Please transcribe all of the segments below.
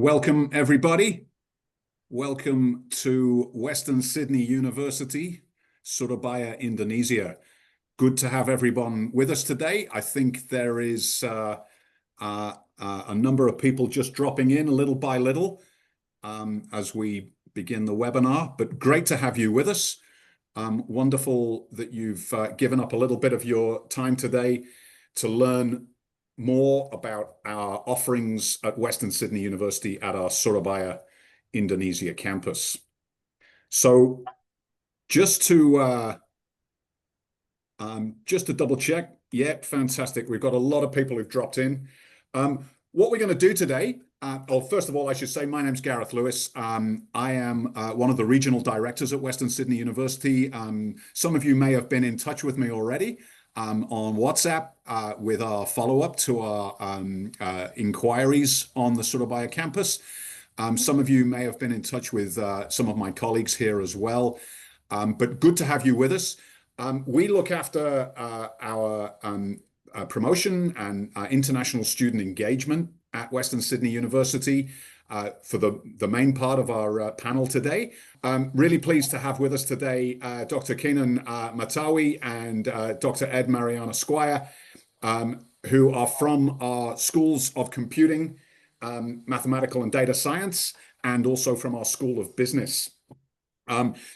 Welcome, everybody. Welcome to Western Sydney University, Surabaya, Indonesia. Good to have everyone with us today. I think there is a number of people just dropping in little by little as we begin the webinar, but great to have you with us. Wonderful that you've given up a little bit of your time today to learn more about our offerings at Western Sydney University at our Surabaya, Indonesia campus. So just to double check, yeah, fantastic. We've got a lot of people who've dropped in. What we're going to do today, first of all, I should say my name's Gareth Lewis. I am one of the regional directors at Western Sydney University. Some of you may have been in touch with me already on WhatsApp with our follow-up to our inquiries on the Surabaya campus. Some of you may have been in touch with some of my colleagues here as well, but good to have you with us. We look after our promotion and international student engagement at Western Sydney University for the main part of our panel today. Really pleased to have with us today Dr. Kenan Matawie and Dr. Ed Mariyani-Squire, who are from our schools of computing, mathematical and data science, and also from our School of Business.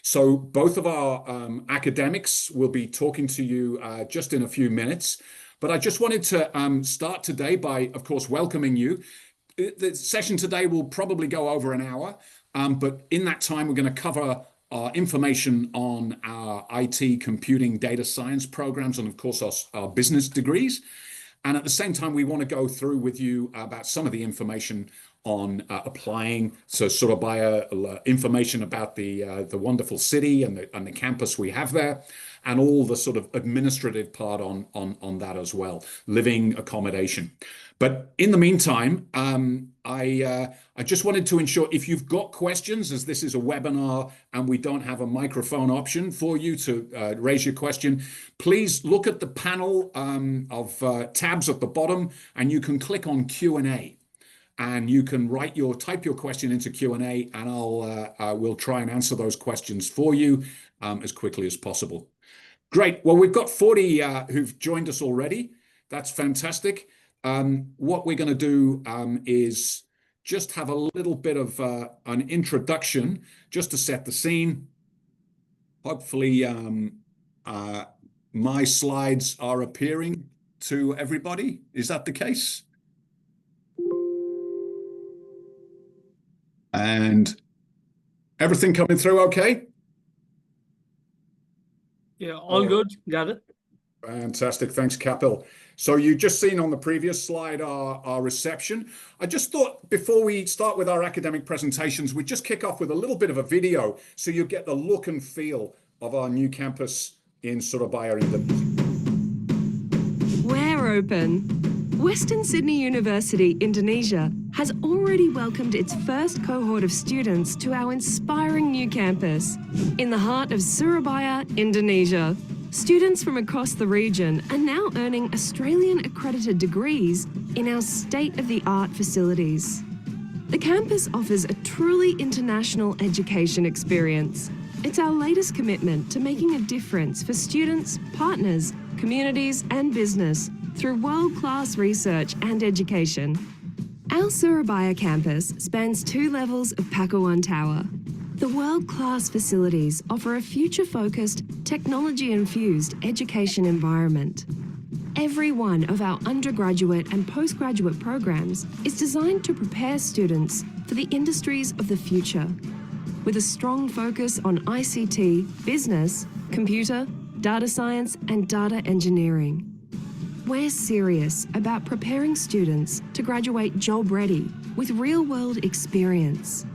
So both of our academics will be talking to you just in a few minutes, but I just wanted to start today by, of course, welcoming you. The session today will probably go over an hour, but in that time, we're going to cover our information on our IT, computing, data science programs, and of course, our business degrees. And at the same time, we want to go through with you about some of the information on applying, so Surabaya, information about the wonderful city and the campus we have there, and all the sort of administrative part on that as well, living accommodation. But in the meantime, I just wanted to ensure if you've got questions, as this is a webinar and we don't have a microphone option for you to raise your question, please look at the panel of tabs at the bottom, and you can click on Q&A. And you can type your question into Q&A, and we'll try and answer those questions for you as quickly as possible. Great. Well, we've got 40 who've joined us already. That's fantastic. What we're going to do is just have a little bit of an introduction just to set the scene. Hopefully, my slides are appearing to everybody. Is that the case? And everything coming through okay? Yeah, all good. Got it. Fantastic. Thanks, Kapil. So you just seen on the previous slide our reception. I just thought before we start with our academic presentations, we'd just kick off with a little bit of a video so you get the look and feel of our new campus in Surabaya, Indonesia. We're open. Western Sydney University, Indonesia, has already welcomed its first cohort of students to our inspiring new campus. In the heart of Surabaya, Indonesia, students from across the region are now earning Australian accredited degrees in our state-of-the-art facilities. The campus offers a truly international education experience. It's our latest commitment to making a difference for students, partners, communities, and business through world-class research and education. Our Surabaya campus spans 2 levels of Pakuan Tower. The world-class facilities offer a future-focused, technology-infused education environment. Every one of our undergraduate and postgraduate programs is designed to prepare students for the industries of the future, with a strong focus on ICT, business, computer, data science, and data engineering. We're serious about preparing students to graduate job-ready with real-world experience.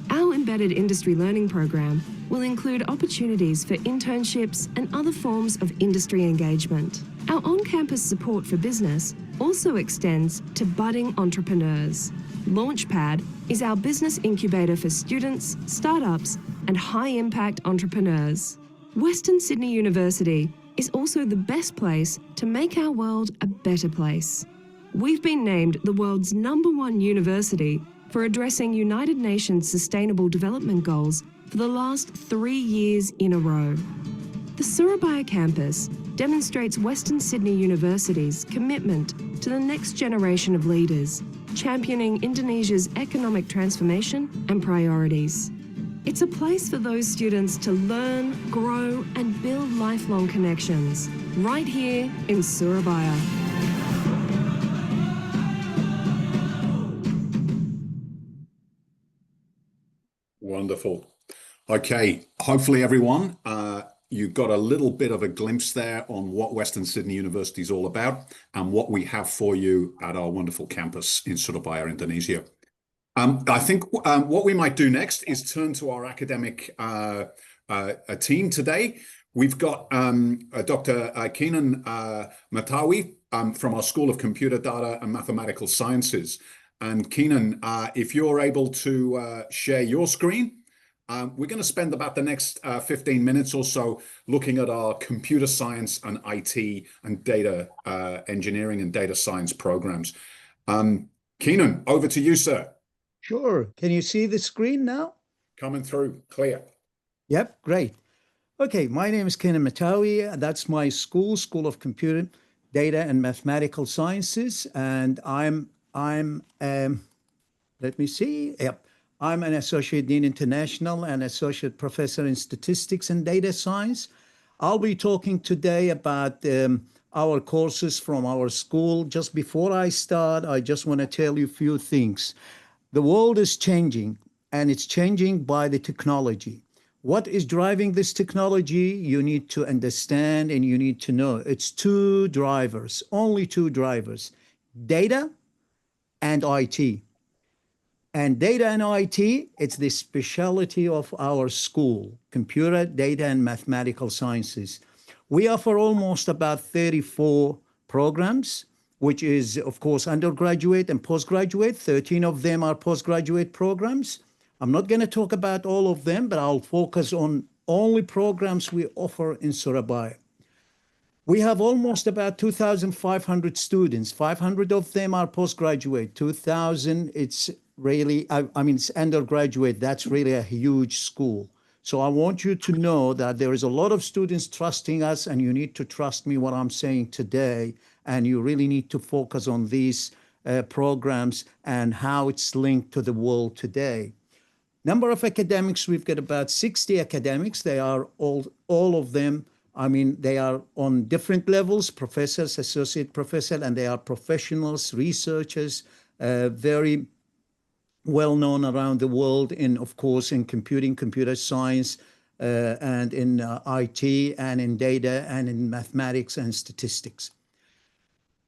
Our embedded industry learning program will include opportunities for internships and other forms of industry engagement. Our on-campus support for business also extends to budding entrepreneurs. Launchpad is our business incubator for students, startups, and high-impact entrepreneurs. Western Sydney University is also the best place to make our world a better place. We've been named the world's #1 university for addressing United Nations Sustainable Development Goals for the last 3 years in a row. The Surabaya campus demonstrates Western Sydney University's commitment to the next generation of leaders, championing Indonesia's economic transformation and priorities. It's a place for those students to learn, grow, and build lifelong connections, right here in Surabaya. Wonderful. Okay, hopefully everyone, you got a little bit of a glimpse there on what Western Sydney University is all about and what we have for you at our wonderful campus in Surabaya, Indonesia. I think what we might do next is turn to our academic team today. We've got Dr. Kenan Matawie from our School of Computer Data and Mathematical Sciences. And Kenan, if you're able to share your screen, we're going to spend about the next 15 minutes or so looking at our computer science and IT and data engineering and data science programs. Kenan, over to you, sir. Sure. Can you see the screen now? Coming through, clear. Yep, great. Okay, my name is Kenan Matawie. That's my school, School of Computer, Data and Mathematical Sciences, and I'm let me see. Yep, I'm an Associate Dean International and Associate Professor in Statistics and Data Science. I'll be talking today about our courses from our school. Just before I start, I just want to tell you a few things. The world is changing, and it's changing by the technology. What is driving this technology? You need to understand and you need to know. It's two drivers, only two drivers, data and IT. And data and IT, it's the specialty of our school, Computer, Data, and Mathematical Sciences. We offer almost about 34 programs, which is, of course, undergraduate and postgraduate. 13 of them are postgraduate programs. I'm not going to talk about all of them, but I'll focus on only programs we offer in Surabaya. We have almost about 2,500 students. 500 of them are postgraduate. 2,000, it's really, I mean, it's undergraduate. That's really a huge school. So I want you to know that there is a lot of students trusting us, and you need to trust me what I'm saying today. And you really need to focus on these programs and how it's linked to the world today. Number of academics, we've got about 60 academics. They are all of them, I mean, they are on different levels, professors, associate professor, and they are professionals, researchers, very well known around the world in, of course, in computing, computer science, and in IT, and in data, and in mathematics and statistics.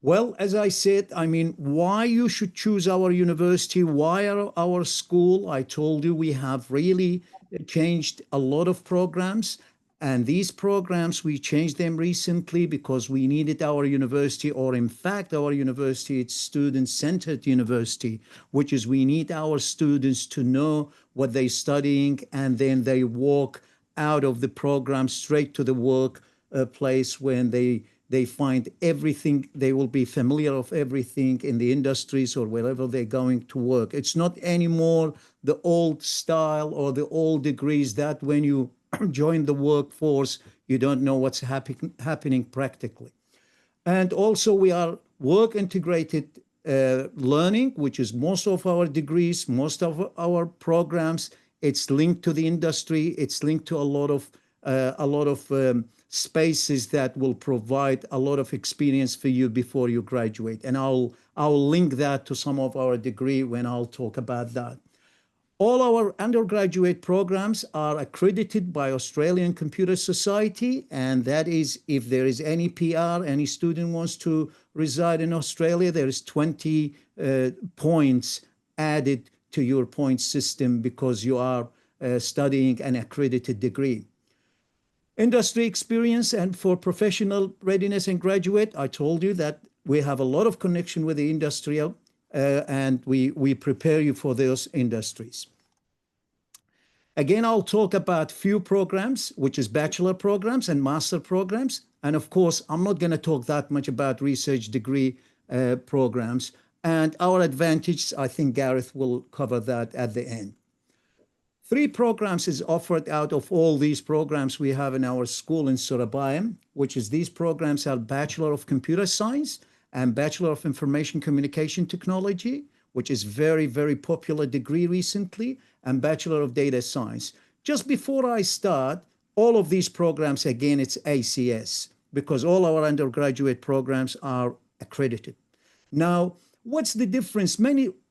Well, as I said, I mean, why you should choose our university, why our school? I told you we have really changed a lot of programs. And these programs, we changed them recently because we needed our university, or in fact, our university, it's student-centered university, which is we need our students to know what they're studying, and then they walk out of the program straight to the work place when they find everything, they will be familiar of everything in the industries or wherever they're going to work. It's not anymore the old style or the old degrees that when you join the workforce, you don't know what's happening practically. And also we are work integrated learning, which is most of our degrees, most of our programs. It's linked to the industry. It's linked to a lot of spaces that will provide a lot of experience for you before you graduate. And I'll link that to some of our degree when I'll talk about that. All our undergraduate programs are accredited by Australian Computer Society, and that is if there is any PR, any student wants to reside in Australia, there is 20 points added to your point system because you are studying an accredited degree. Industry experience and for professional readiness and graduate, I told you that we have a lot of connection with the industrial and we prepare you for those industries. Again, I'll talk about few programs, which is bachelor programs and master programs. And of course, I'm not going to talk that much about research degree programs. And our advantage, I think Gareth will cover that at the end. 3 programs is offered out of all these programs we have in our school in Surabaya, which is these programs are Bachelor of Computer Science and Bachelor of Information Communication Technology, which is very, very popular degree recently, and Bachelor of Data Science. Just before I start, all of these programs, again, it's ACS, because all our undergraduate programs are accredited. Now, what's the difference?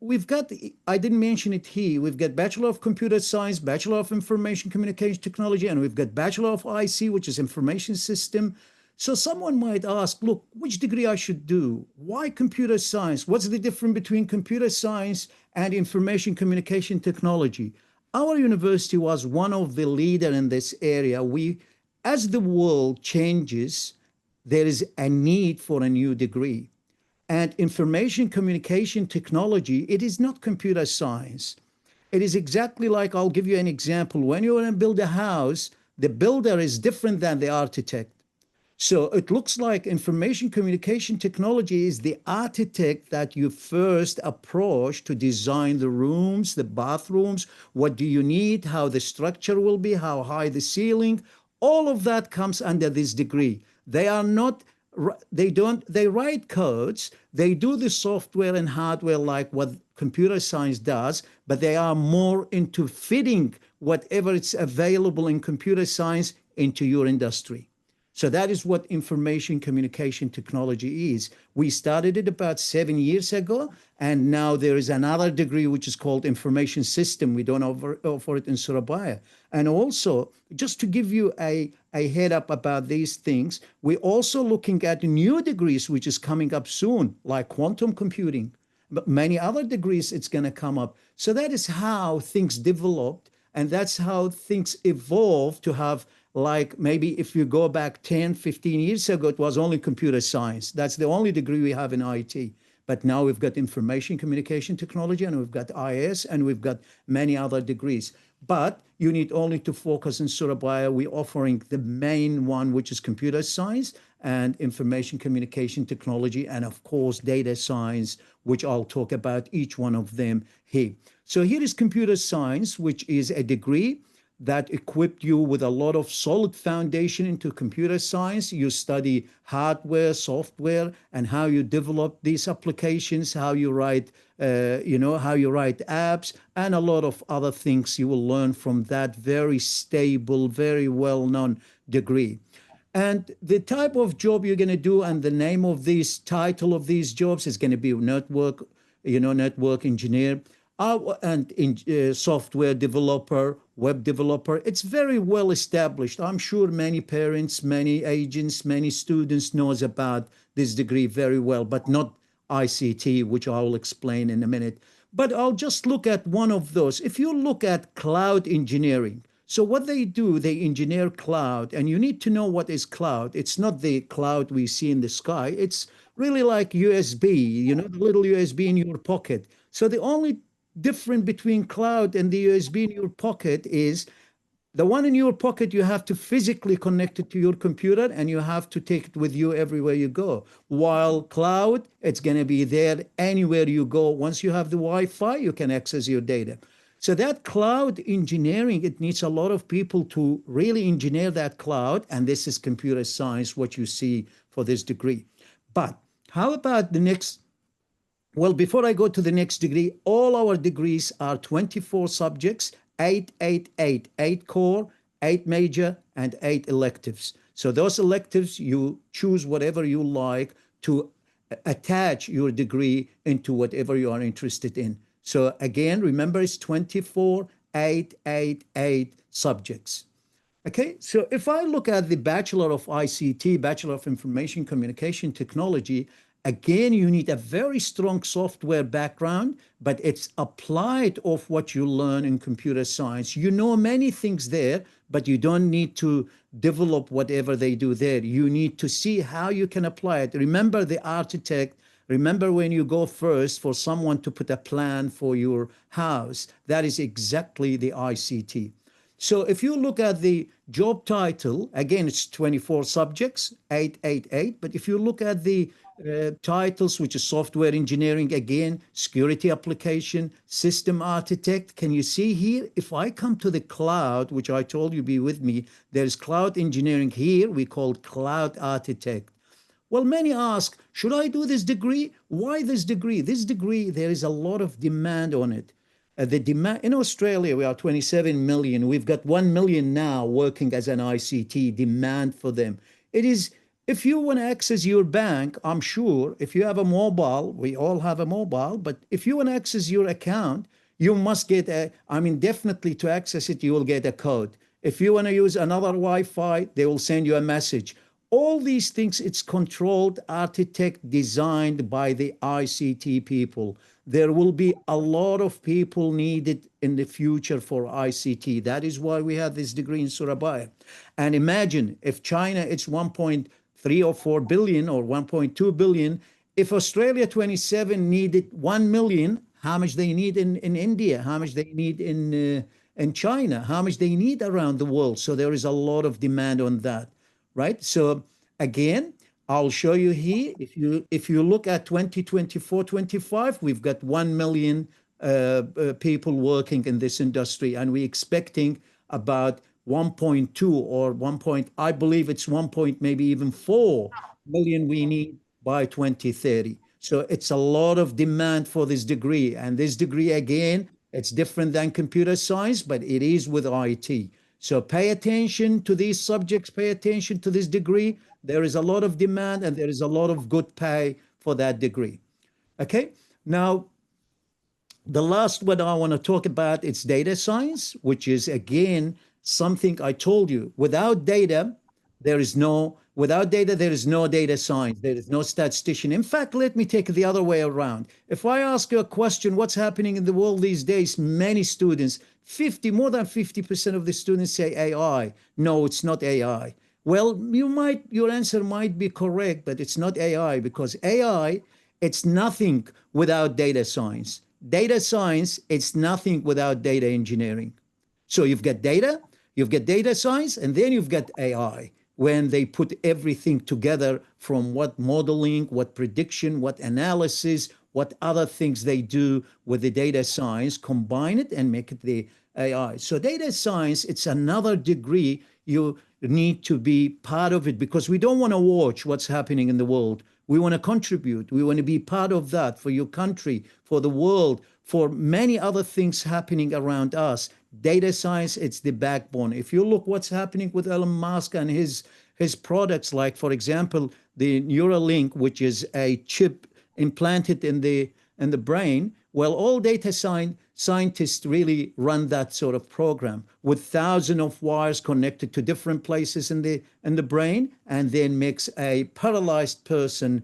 We've got, I didn't mention it here, we've got Bachelor of Computer Science, Bachelor of Information Communication Technology, and we've got Bachelor of IC, which is Information System. So someone might ask, look, which degree I should do? Why computer science? What's the difference between computer science and information communication technology? Our university was one of the leaders in this area. As the world changes, there is a need for a new degree. And information communication technology, it is not computer science. It is exactly like, I'll give you an example. When you want to build a house, the builder is different than the architect. So it looks like information communication technology is the architect that you first approach to design the rooms, the bathrooms, what do you need, how the structure will be, how high the ceiling. All of that comes under this degree. They write codes, they do the software and hardware like what computer science does, but they are more into fitting whatever it's available in computer science into your industry. So that is what information communication technology is. We started it about 7 years ago, and now there is another degree which is called information system. We don't offer it in Surabaya. And also, just to give you a head up about these things, we're also looking at new degrees which is coming up soon, like quantum computing. But many other degrees it's going to come up. So that is how things developed, and that's how things evolved to have, like maybe if you go back 10, 15 years ago, it was only computer science. That's the only degree we have in IT. But now we've got information communication technology, and we've got IS, and we've got many other degrees. But you need only to focus in Surabaya. We're offering the main one, which is computer science and information communication technology, and of course, data science, which I'll talk about each one of them here. So here is computer science, which is a degree that equipped you with a lot of solid foundation into computer science. You study hardware, software, and how you develop these applications, how you write, how you write apps, and a lot of other things you will learn from that very stable, very well-known degree. And the type of job you're going to do and the name of this title of these jobs is going to be network engineer, software developer, web developer. It's very well established. I'm sure many parents, many agents, many students knows about this degree very well, but not ICT, which I will explain in a minute. But I'll just look at one of those. If you look at cloud engineering, so what they do, they engineer cloud, and you need to know what is cloud. It's not the cloud we see in the sky. It's really like USB, the little USB in your pocket. So the only difference between cloud and the USB in your pocket is the one in your pocket, you have to physically connect it to your computer and you have to take it with you everywhere you go. While cloud, it's going to be there anywhere you go. Once you have the Wi-Fi, you can access your data. So that cloud engineering, it needs a lot of people to really engineer that cloud. And this is computer science, what you see for this degree. But how about the next? Well, before I go to the next degree, all our degrees are 24 subjects, 8 core, 8 major, and 8 electives. So those electives, you choose whatever you like to attach your degree into whatever you are interested in. So again, remember it's 24, 8 subjects. Okay, so if I look at the Bachelor of ICT, Bachelor of Information Communication Technology, again, you need a very strong software background, but it's applied of what you learn in computer science. You know many things there, but you don't need to develop whatever they do there. You need to see how you can apply it. Remember the architect. Remember when you go first for someone to put a plan for your house. That is exactly the ICT. So if you look at the job title, again, it's 24 subjects, 888. But if you look at the titles, which is software engineering, again, security application, system architect, can you see here? If I come to the cloud, which I told you be with me, there's cloud engineering here, we call cloud architect. Well, many ask, should I do this degree? Why this degree? This degree, there is a lot of demand on it. The demand in Australia, we are 27 million. We've got 1 million now working as an ICT demand for them. It is, if you want to access your bank, I'm sure if you have a mobile, we all have a mobile, but if you want to access your account, you must get definitely to access it, you will get a code. If you want to use another Wi-Fi, they will send you a message. All these things, it's controlled, architect, designed by the ICT people. There will be a lot of people needed in the future for ICT. That is why we have this degree in Surabaya. And imagine if China, it's 1.3 or 4 billion or 1.2 billion. If Australia 27 needed 1 million, how much they need in India, how much they need in China, how much they need around the world. So there is a lot of demand on that. Right. So again, I'll show you here. If you look at 2024-25, we've got 1 million people working in this industry, and we're expecting about 1.2 or 1. I believe it's 1. Maybe even 4 million we need by 2030. So it's a lot of demand for this degree, and this degree again, it's different than computer science, but it is with IT. So pay attention to these subjects, pay attention to this degree. There is a lot of demand and there is a lot of good pay for that degree. Okay, now the last one I want to talk about is data science, which is again something I told you. Without data, there is no data science. There is no statistician. In fact, let me take it the other way around. If I ask you a question, what's happening in the world these days? Many students, more than 50% of the students say AI. No, it's not AI. Well, your answer might be correct, but it's not AI, because AI, it's nothing without data science. Data science, it's nothing without data engineering. So you've got data science, and then you've got AI. When they put everything together, from what modeling, what prediction, what analysis, what other things they do with the data science, combine it and make it the AI. So data science, it's another degree. You need to be part of it, because we don't want to watch what's happening in the world. We want to contribute. We want to be part of that for your country, for the world, for many other things happening around us. Data science, it's the backbone. If you look what's happening with Elon Musk and his products, like, for example, the Neuralink, which is a chip implanted in the brain, well, all data scientists really run that sort of program with thousands of wires connected to different places in the brain, and then makes a paralyzed person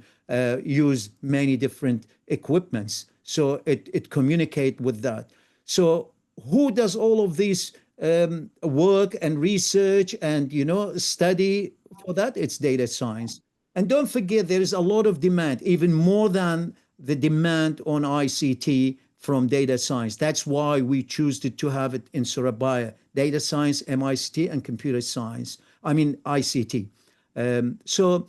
use many different equipments. So it communicate with that. So who does all of this work and research and study for that? It's data science. And don't forget, there is a lot of demand, even more than the demand on ICT from data science. That's why we choose to have it in Surabaya: data science, MICT, and computer science. ICT. So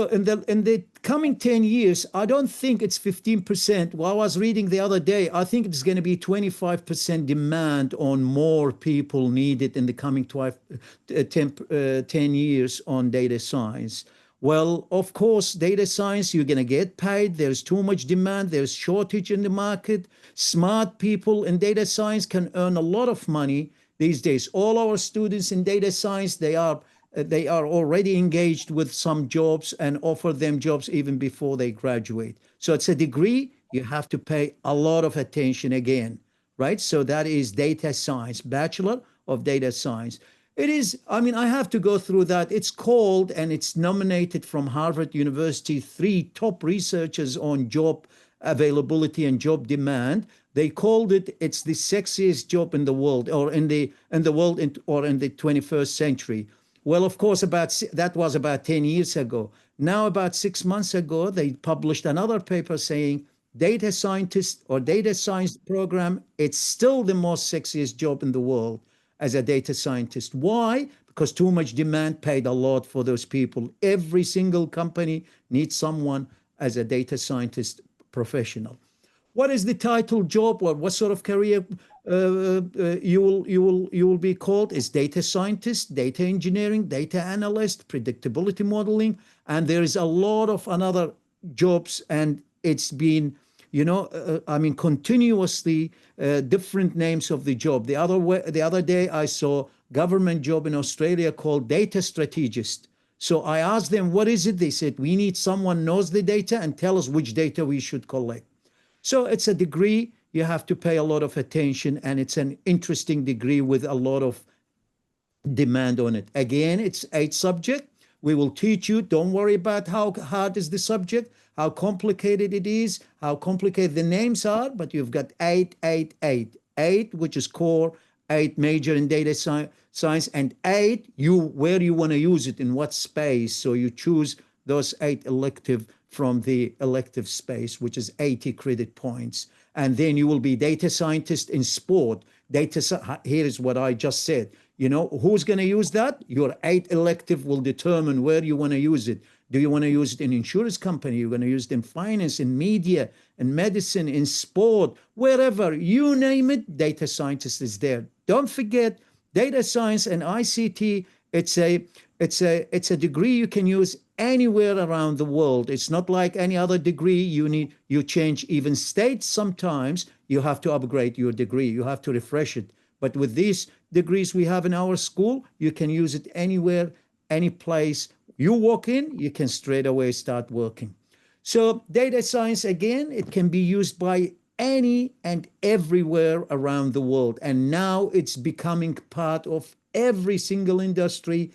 in the coming 10 years, I don't think it's 15%. Well, I was reading the other day, I think it's going to be 25% demand on more people needed in the coming 10 years on data science. Well, of course, data science, you're going to get paid. There's too much demand. There's shortage in the market. Smart people in data science can earn a lot of money these days. All our students in data science, they are already engaged with some jobs and offer them jobs even before they graduate. So it's a degree you have to pay a lot of attention again, right? So that is data science, Bachelor of Data Science. It is, I have to go through that. It's called, and it's nominated from Harvard University, 3 top researchers on job availability and job demand. They called it's the sexiest job in the world, or in the 21st century. Well, of course, that was about 10 years ago. Now, about 6 months ago, they published another paper saying data scientist or data science program, it's still the most sexiest job in the world. as a data scientist. Why? Because too much demand, paid a lot for those people. Every single company needs someone as a data scientist professional. What is the title job, or what sort of career you will be called? Is data scientist, data engineering, data analyst, predictability modeling, and there is a lot of another jobs, and it's been, I mean, continuously different names of the job. The other day I saw government job in Australia called data strategist. So I asked them, what is it? They said, we need someone knows the data and tell us which data we should collect. So it's a degree you have to pay a lot of attention, and it's an interesting degree with a lot of demand on it. Again, it's 8 subjects. We will teach you. Don't worry about how hard is the subject, how complicated it is, how complicated the names are, but you've got 8, 8, 8. 8, which is core, 8 major in data science, and 8, where you want to use it, in what space. So you choose those 8 elective from the elective space, which is 80 credit points. And then you will be data scientist in sport. Here is what I just said. Who's going to use that? Your 8 elective will determine where you want to use it. Do you want to use it in insurance company? You're going to use it in finance, in media, in medicine, in sport, wherever, you name it, data scientist is there. Don't forget, data science and ICT, it's a degree you can use anywhere around the world. It's not like any other degree. You change even states sometimes. You have to upgrade your degree. You have to refresh it. But with these degrees we have in our school, you can use it anywhere, any place. You walk in, you can straight away start working. So data science, again, it can be used by any and everywhere around the world. And now it's becoming part of every single industry,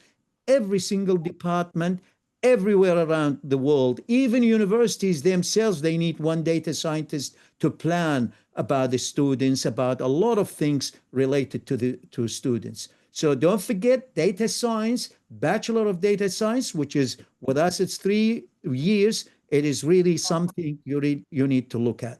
every single department, everywhere around the world. Even universities themselves, they need one data scientist to plan about the students, about a lot of things related to students. So don't forget, data science, Bachelor of Data Science, which is, with us, it's 3 years. It is really something you need to look at.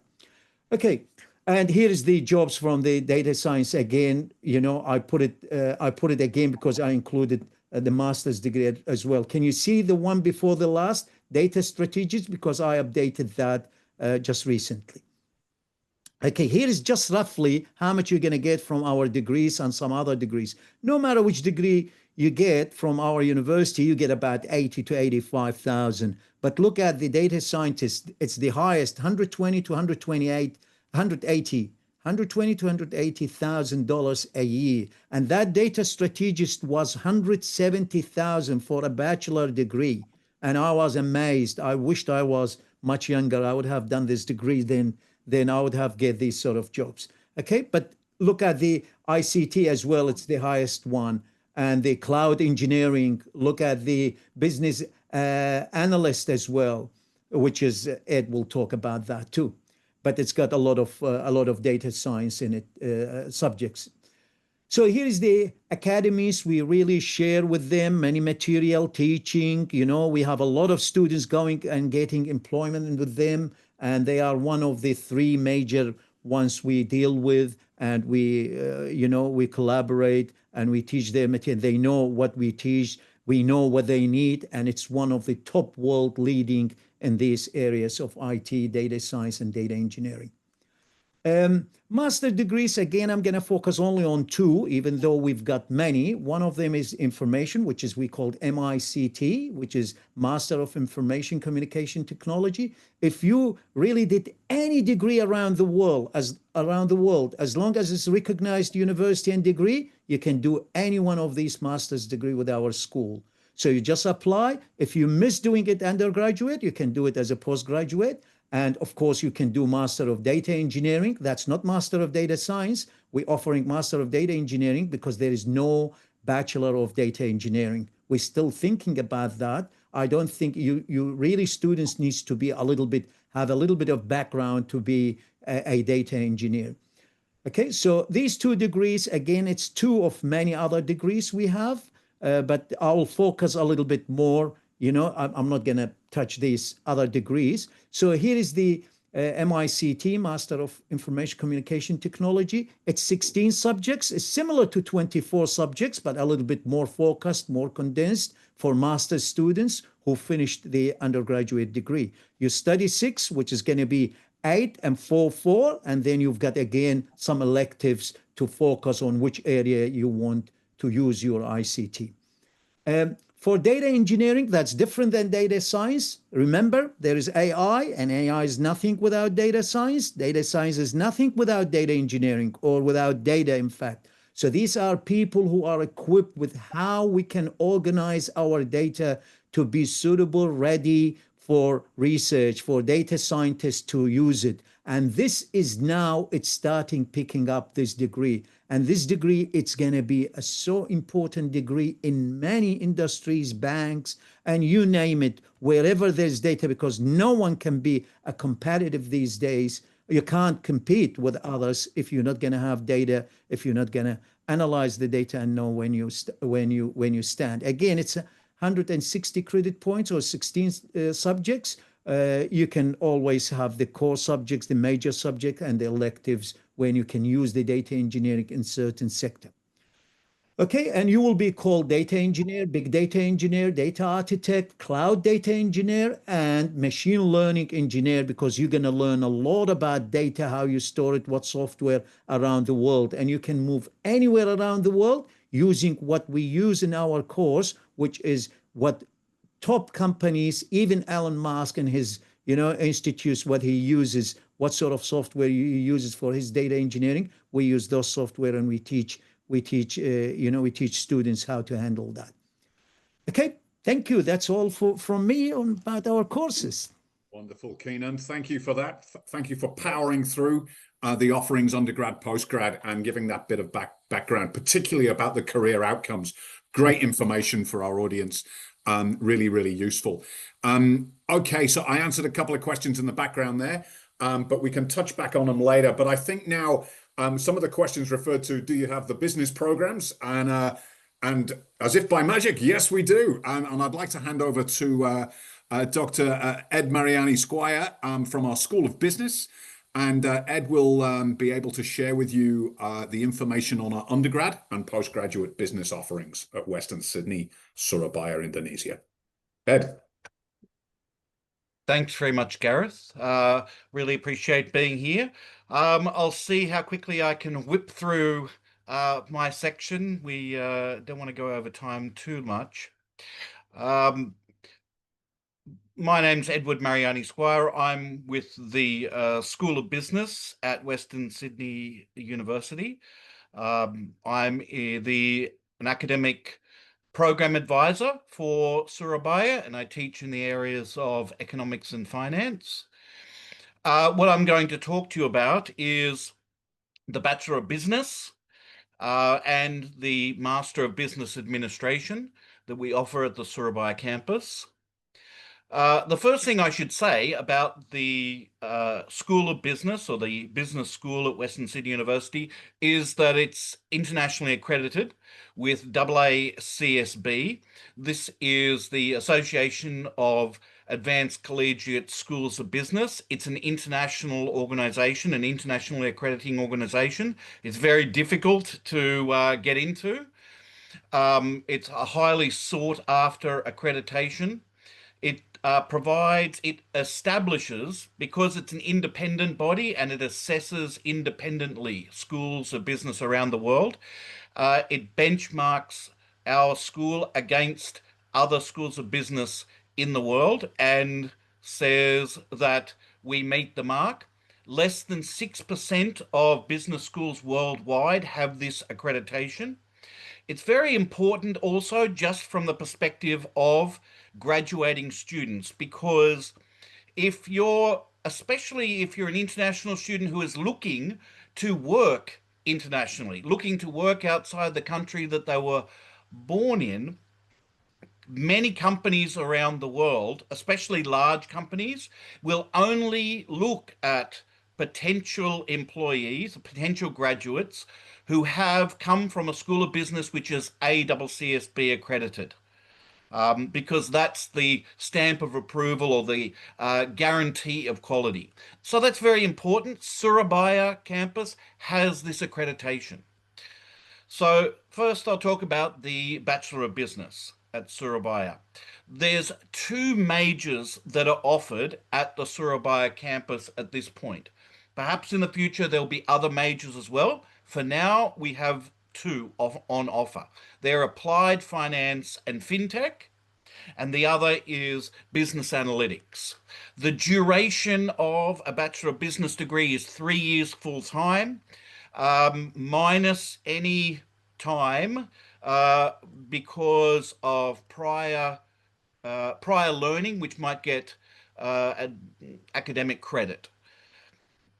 Okay, and here's the jobs from the data science. Again, I put it again because I included the master's degree as well. Can you see the one before the last, data strategist? Because I updated that just recently. Okay, here is just roughly how much you're going to get from our degrees and some other degrees. No matter which degree you get from our university, you get about 80 to 85,000. But look at the data scientist, it's the highest, 120 to 180,000 dollars a year. And that data strategist was 170,000 for a bachelor degree. And I was amazed. I wished I was much younger. I would have done this degree then I would have get these sort of jobs. Okay, but look at the ICT as well. It's the highest one. And the cloud engineering, look at the business analyst as well, which is, Ed will talk about that too. But it's got a lot of data science in it, subjects. So here is the academies. We really share with them many material, teaching. We have a lot of students going and getting employment with them, and they are one of the 3 major ones we deal with, and we collaborate and we teach them material. They know what we teach. We know what they need, and it's one of the top world leading in these areas of IT, data science, and data engineering. Master degrees, again, I'm going to focus only on 2, even though we've got many. One of them is information, which is we called MICT, which is Master of Information Communication Technology. If you really did any degree around the world, as long as it's recognized university and degree, you can do any one of these master's degree with our school. So you just apply. If you miss doing it undergraduate, you can do it as a postgraduate. And of course, you can do Master of Data Engineering. That's not Master of Data Science. We're offering Master of Data Engineering because there is no Bachelor of Data Engineering. We're still thinking about that. I don't think you really, students needs to be have a little bit of background to be a data engineer. Okay, so these 2 degrees, again, it's 2 of many other degrees we have, but I'll focus a little bit more. I'm not going to touch these other degrees. So here is the MICT, Master of Information Communication Technology. It's 16 subjects. It's similar to 24 subjects, but a little bit more focused, more condensed for master's students who finished the undergraduate degree. You study 6, which is going to be 8 and 4, and then you've got, again, some electives to focus on which area you want to use your ICT. For data engineering, that's different than data science. Remember, there is AI, and AI is nothing without data science. Data science is nothing without data engineering, or without data, in fact. So these are people who are equipped with how we can organize our data to be suitable, ready for research, for data scientists to use it. And this is now, it's starting picking up this degree. And this degree, it's going to be a so important degree in many industries, banks, and you name it, wherever there's data, because no one can be a competitive these days. You can't compete with others if you're not going to have data, if you're not going to analyze the data and know when you stand. Again, it's 160 credit points or 16 subjects. You can always have the core subjects, the major subject, and the electives when you can use the data engineering in certain sector. Okay, and you will be called data engineer, big data engineer, data architect, cloud data engineer, and machine learning engineer, because you're going to learn a lot about data, how you store it, what software around the world. And you can move anywhere around the world using what we use in our course, which is what top companies, even Elon Musk and his institutes, what he uses, what sort of software he uses for his data engineering. We use those software, and we teach students how to handle that. Okay, thank you. That's all from me about our courses. Wonderful, Kenan. Thank you for that. Thank you for powering through the offerings, undergrad, postgrad, and giving that bit of background, particularly about the career outcomes. Great information for our audience. Really, really useful. Okay, so I answered a couple of questions in the background there, but we can touch back on them later. But I think now some of the questions referred to, do you have the business programs? And as if by magic, yes, we do. And I'd like to hand over to Dr. Ed Mariyani-Squire from our School of Business. And Ed will be able to share with you the information on our undergrad and postgraduate business offerings at Western Sydney, Surabaya, Indonesia. Ed. Thanks very much, Gareth. Really appreciate being here. I'll see how quickly I can whip through my section. We don't want to go over time too much. My name's Edward Mariyani-Squire. I'm with the School of Business at Western Sydney University. I'm an academic program advisor for Surabaya, and I teach in the areas of economics and finance. What I'm going to talk to you about is the Bachelor of Business and the Master of Business Administration that we offer at the Surabaya campus. The first thing I should say about the School of Business, or the Business School at Western Sydney University, is that it's internationally accredited with AACSB. This is the Association of Advanced Collegiate Schools of Business. It's an international organization, an internationally accrediting organization. It's very difficult to get into. It's a highly sought after accreditation. It establishes, because it's an independent body and it assesses independently schools of business around the world, it benchmarks our school against other schools of business in the world and says that we meet the mark. Less than 6% of business schools worldwide have this accreditation. It's very important also just from the perspective of graduating students, because especially if you're an international student who is looking to work internationally, looking to work outside the country that they were born in, many companies around the world, especially large companies, will only look at potential employees, potential graduates who have come from a school of business which is ACCSB accredited. because that's the stamp of approval or the guarantee of quality. So that's very important. Surabaya campus has this accreditation. So first I'll talk about the Bachelor of Business at Surabaya. There's two majors that are offered at the Surabaya campus at this point. Perhaps in the future there'll be other majors as well. For now, we have two on offer. They're Applied Finance and FinTech, and the other is Business Analytics. The duration of a Bachelor of Business degree is 3 years full time, minus any time because of prior learning, which might get academic credit.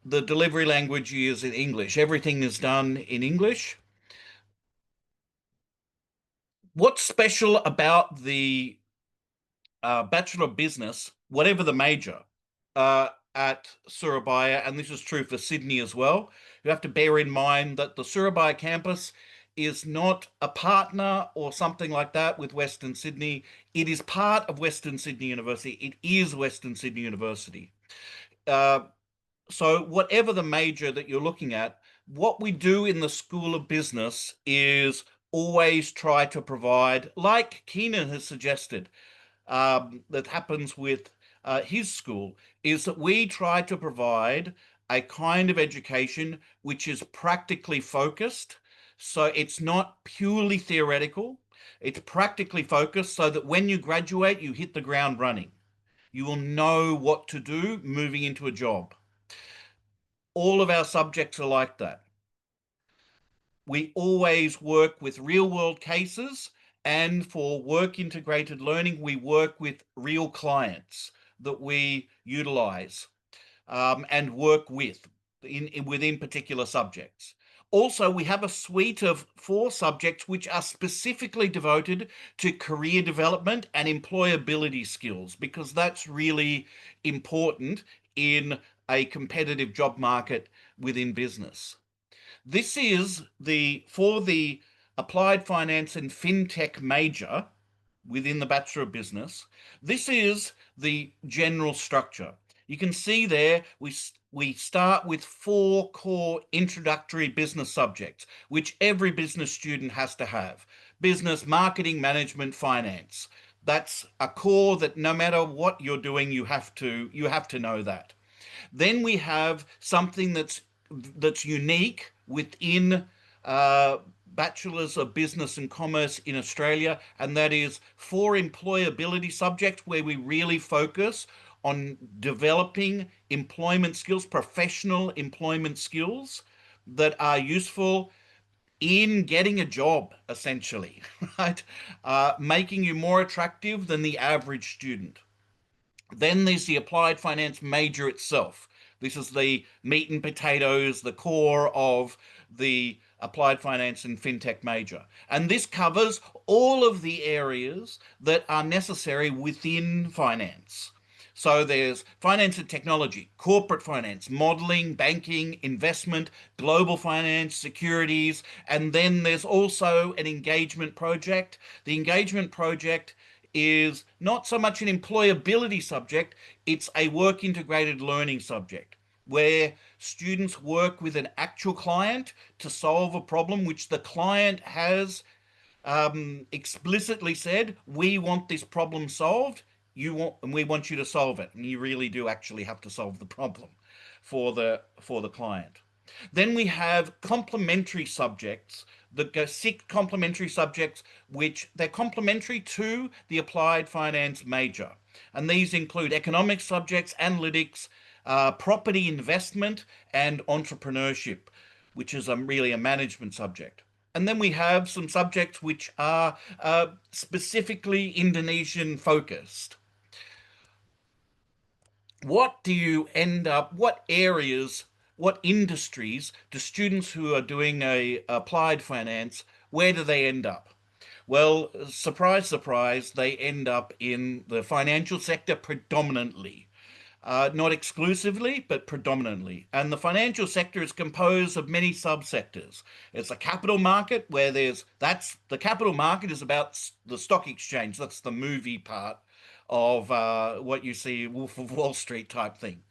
The delivery language is in English. Everything is done in English. What's special about the Bachelor of Business, whatever the major, at Surabaya, and this is true for Sydney as well, you have to bear in mind that the Surabaya campus is not a partner or something like that with Western Sydney. It is part of Western Sydney University. It is Western Sydney University. So whatever the major that you're looking at, what we do in the School of Business is always try to provide, like Kenan has suggested, that happens with his school, is that we try to provide a kind of education which is practically focused. So it's not purely theoretical, it's practically focused so that when you graduate, you hit the ground running. You will know what to do moving into a job. All of our subjects are like that. We always work with real world cases, and for work integrated learning, we work with real clients that we utilize and work with within particular subjects. Also, we have a suite of 4 subjects which are specifically devoted to career development and employability skills, because that's really important in a competitive job market within business. This is for the Applied Finance and FinTech major within the Bachelor of Business. This is the general structure. You can see there we start with 4 core introductory business subjects, which every business student has to have. Business, marketing, management, finance. That's a core that no matter what you're doing, you have to know that. Then we have something that's unique within Bachelors of Business and Commerce in Australia, and that is 4 employability subjects where we really focus on developing employment skills, professional employment skills that are useful in getting a job, essentially, right? Making you more attractive than the average student. Then there's the Applied Finance major itself. This is the meat and potatoes, the core of the Applied Finance and FinTech major. And this covers all of the areas that are necessary within finance. So there's finance and technology, corporate finance, modeling, banking, investment, global finance, securities, and then there's also an engagement project. The engagement project is not so much an employability subject, it's a work integrated learning subject where students work with an actual client to solve a problem which the client has explicitly said, we want this problem solved, and we want you to solve it. And you really do actually have to solve the problem for the client. Then we have complementary subjects that go 6 complementary subjects, which they're complementary to the Applied Finance major. And these include economic subjects, analytics, property investment, and entrepreneurship, which is really a management subject. And then we have some subjects which are specifically Indonesian focused. What areas, what industries do students who are doing a applied finance, where do they end up? Well, surprise, surprise, they end up in the financial sector predominantly. not exclusively, but predominantly. And the financial sector is composed of many subsectors. It's a capital market where the capital market is about the stock exchange. That's the movie part of what you see, Wolf of Wall Street type thing.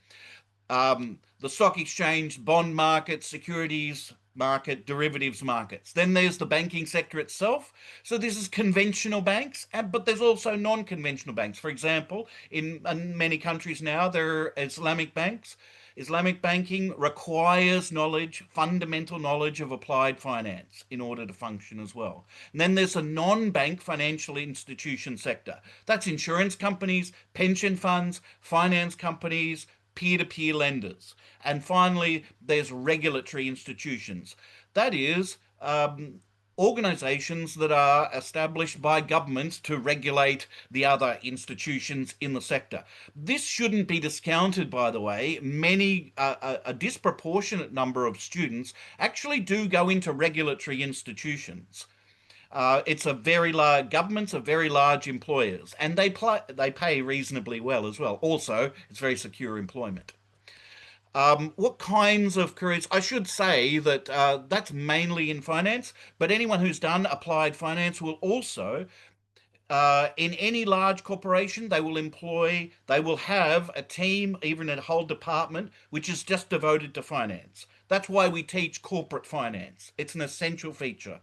The stock exchange, bond market, securities market, derivatives markets. Then there's the banking sector itself. So this is conventional banks, but there's also non-conventional banks. For example, in many countries now, there are Islamic banks. Islamic banking requires knowledge, fundamental knowledge of applied finance in order to function as well. And then there's a non-bank financial institution sector. That's insurance companies, pension funds, finance companies, peer-to-peer lenders. And finally, there's regulatory institutions. That is, organizations that are established by governments to regulate the other institutions in the sector. This shouldn't be discounted, by the way. A disproportionate number of students actually do go into regulatory institutions. It's a very large, governments are very large employers, and they pay reasonably well as well. Also, it's very secure employment. What kinds of careers? I should say that that's mainly in finance, but anyone who's done applied finance will also, in any large corporation, they will have a team, even a whole department, which is just devoted to finance. That's why we teach corporate finance. It's an essential feature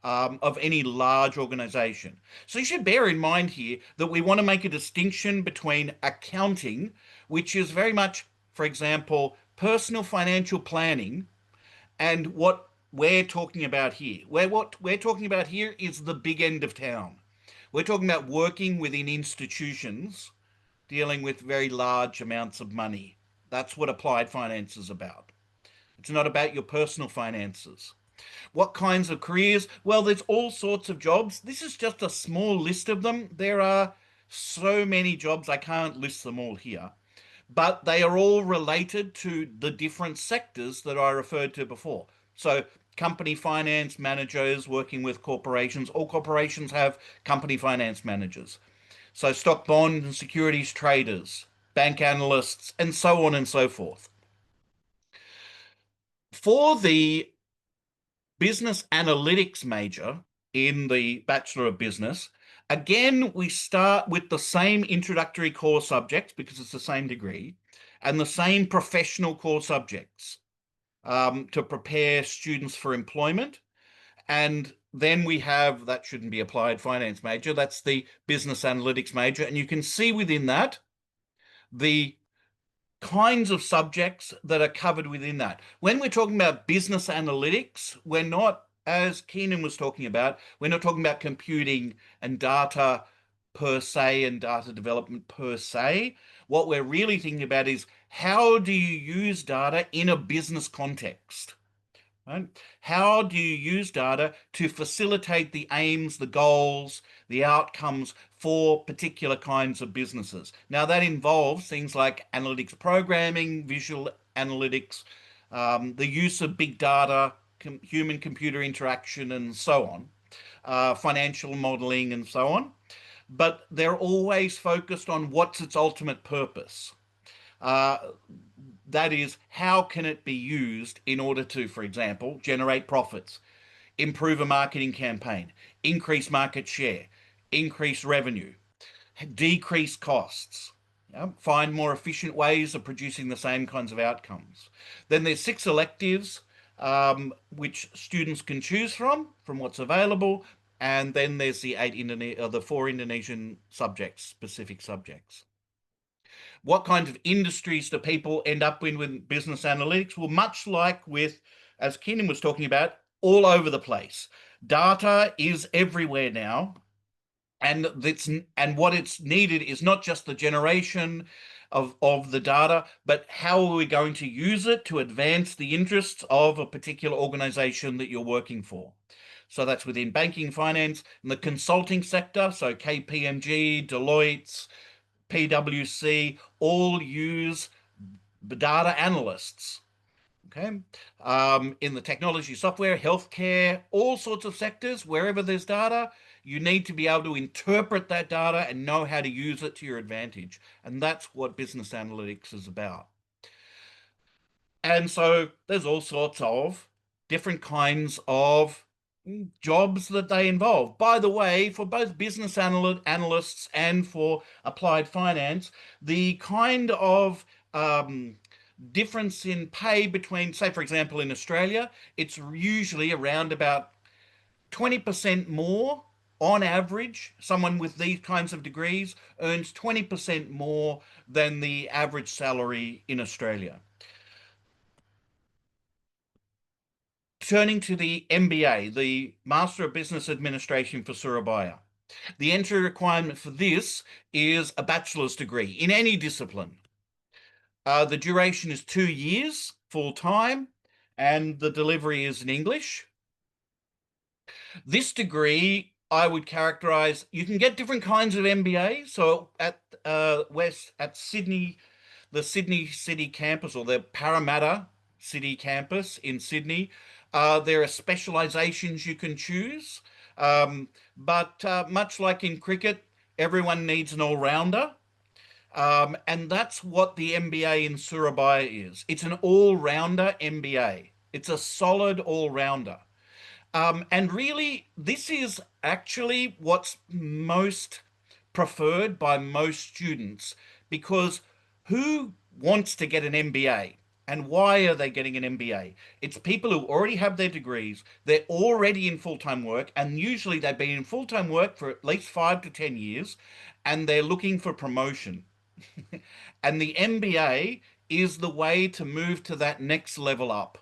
of any large organization. So you should bear in mind here that we want to make a distinction between accounting, which is very much, for example, personal financial planning, and what we're talking about here. What we're talking about here is the big end of town. We're talking about working within institutions, dealing with very large amounts of money. That's what applied finance is about. It's not about your personal finances. What kinds of careers? Well, there's all sorts of jobs. This is just a small list of them. There are so many jobs, I can't list them all here, but they are all related to the different sectors that I referred to before. So company finance managers working with corporations. All corporations have company finance managers. So stock, bond, and securities traders, bank analysts, and so on and so forth. For the business analytics major in the Bachelor of Business, again, we start with the same introductory core subjects because it's the same degree, and the same professional core subjects to prepare students for employment. And then we have, that shouldn't be applied finance major, that's the business analytics major. And you can see within that the kinds of subjects that are covered within that. When we're talking about business analytics, we're not, as Kenan was talking about, we're not talking about computing and data per se and data development per se. What we're really thinking about is how do you use data in a business context? Right? How do you use data to facilitate the aims, the goals, the outcomes for particular kinds of businesses? Now, that involves things like analytics programming, visual analytics, the use of big data, human-computer interaction, and so on, financial modeling, and so on. But they're always focused on what's its ultimate purpose. That is, how can it be used in order to, for example, generate profits, improve a marketing campaign, increase market share, increase revenue, decrease costs, find more efficient ways of producing the same kinds of outcomes. Then there's 6 electives which students can choose from what's available. And then there's the 4 Indonesian subjects, specific subjects. What kinds of industries do people end up in with business analytics? Well, much like with, as Kenan was talking about, all over the place. Data is everywhere now. And what it's needed is not just the generation of the data, but how are we going to use it to advance the interests of a particular organization that you're working for? So that's within banking, finance, and the consulting sector. So KPMG, Deloitte's, PwC, all use data analysts. Okay, in the technology, software, healthcare, all sorts of sectors, wherever there's data, you need to be able to interpret that data and know how to use it to your advantage. And that's what business analytics is about. And so there's all sorts of different kinds of jobs that they involve. By the way, for both business analysts and for applied finance, the kind of difference in pay between, say, for example, in Australia, it's usually around about 20% more on average. Someone with these kinds of degrees earns 20% more than the average salary in Australia. Turning to the MBA, the Master of Business Administration for Surabaya. The entry requirement for this is a bachelor's degree in any discipline. The duration is 2 years full time, and the delivery is in English. This degree, I would characterize, you can get different kinds of MBA. So at Sydney, the Sydney City campus, or the Parramatta City campus in Sydney, there are specializations you can choose. But much like in cricket, everyone needs an all-rounder. And that's what the MBA in Surabaya is. It's an all-rounder MBA. It's a solid all-rounder. And really, this is actually what's most preferred by most students, because who wants to get an MBA? And why are they getting an MBA? It's people who already have their degrees, they're already in full-time work, and usually they've been in full-time work for at least 5 to 10 years, and they're looking for promotion. And the MBA is the way to move to that next level up.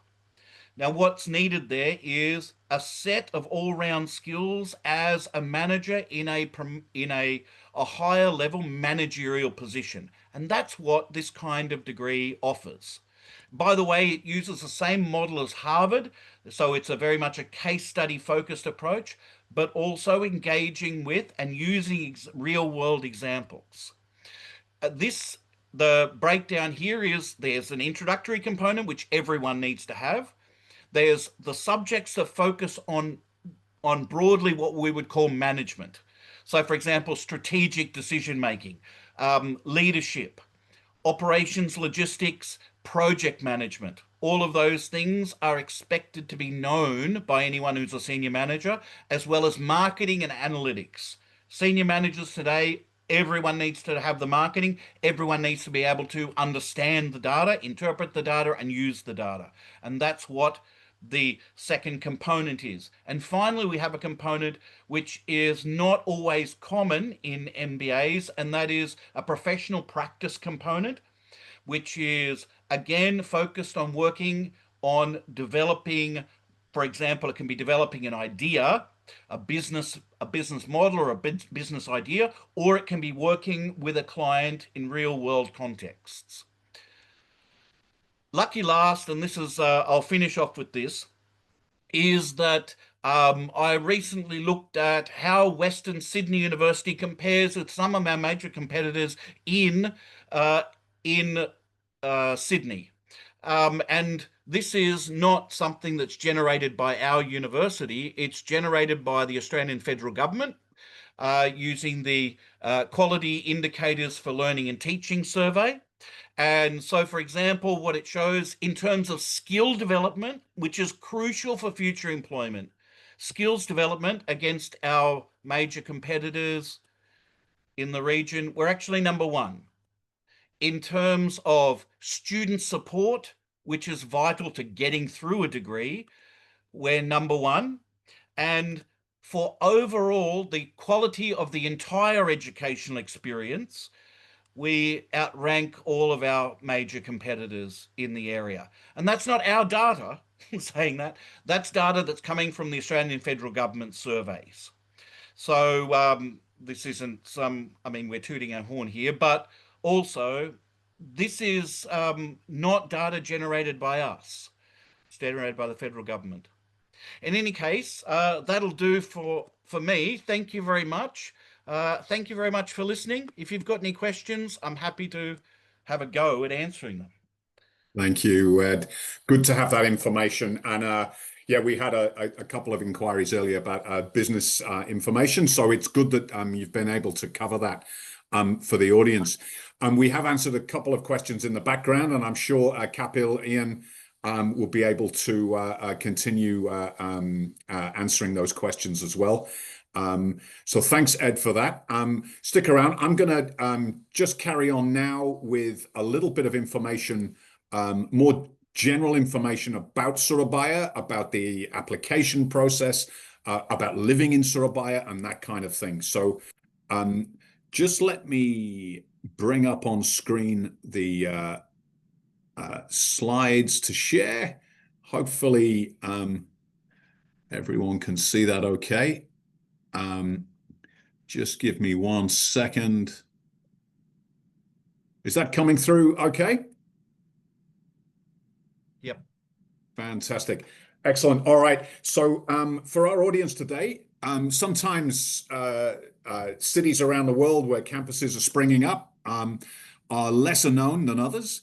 Now, what's needed there is a set of all-round skills as a manager in a higher level managerial position. And that's what this kind of degree offers. By the way, it uses the same model as Harvard, so it's a very much a case study focused approach, but also engaging with and using real world examples. The breakdown here is there's an introductory component, which everyone needs to have. There's the subjects that focus on broadly what we would call management. So, for example, strategic decision making, leadership, operations, logistics, project management. All of those things are expected to be known by anyone who's a senior manager, as well as marketing and analytics. Senior managers today, everyone needs to have the marketing. Everyone needs to be able to understand the data, interpret the data, and use the data. And that's what the second component is. And finally, we have a component which is not always common in MBAs, and that is a professional practice component, which is again focused on working on developing, for example, it can be developing an idea, a business model or a business idea, or it can be working with a client in real world contexts. Lucky last, and this is, I'll finish off with this, is that I recently looked at how Western Sydney University compares with some of our major competitors in Sydney. And this is not something that's generated by our university. It's generated by the Australian federal government using the Quality Indicators for Learning and Teaching survey. And so, for example, what it shows in terms of skill development, which is crucial for future employment, skills development against our major competitors in the region, we're actually number one. In terms of student support, which is vital to getting through a degree, we're number one. And for overall, the quality of the entire educational experience, we outrank all of our major competitors in the area. And that's not our data saying that. That's data that's coming from the Australian federal government surveys. So this isn't we're tooting our horn here, but also this is not data generated by us. It's generated by the federal government. In any case, that'll do for me. Thank you very much. Thank you very much for listening. If you've got any questions, I'm happy to have a go at answering them. Thank you, Ed. Good to have that information. And Yeah, we had a couple of inquiries earlier about business information, so it's good that you've been able to cover that for the audience. We have answered a couple of questions in the background, and I'm sure Kapil, Ian, will be able to continue answering those questions as well. So thanks, Ed, for that. Stick around. I'm going to just carry on now with a little bit of information, more general information about Surabaya, about the application process, about living in Surabaya and that kind of thing. So just let me bring up on screen the slides to share. Hopefully everyone can see that okay. Just give me 1 second. Is that coming through okay? Yep. Fantastic. Excellent. All right. So for our audience today, sometimes cities around the world where campuses are springing up are lesser known than others.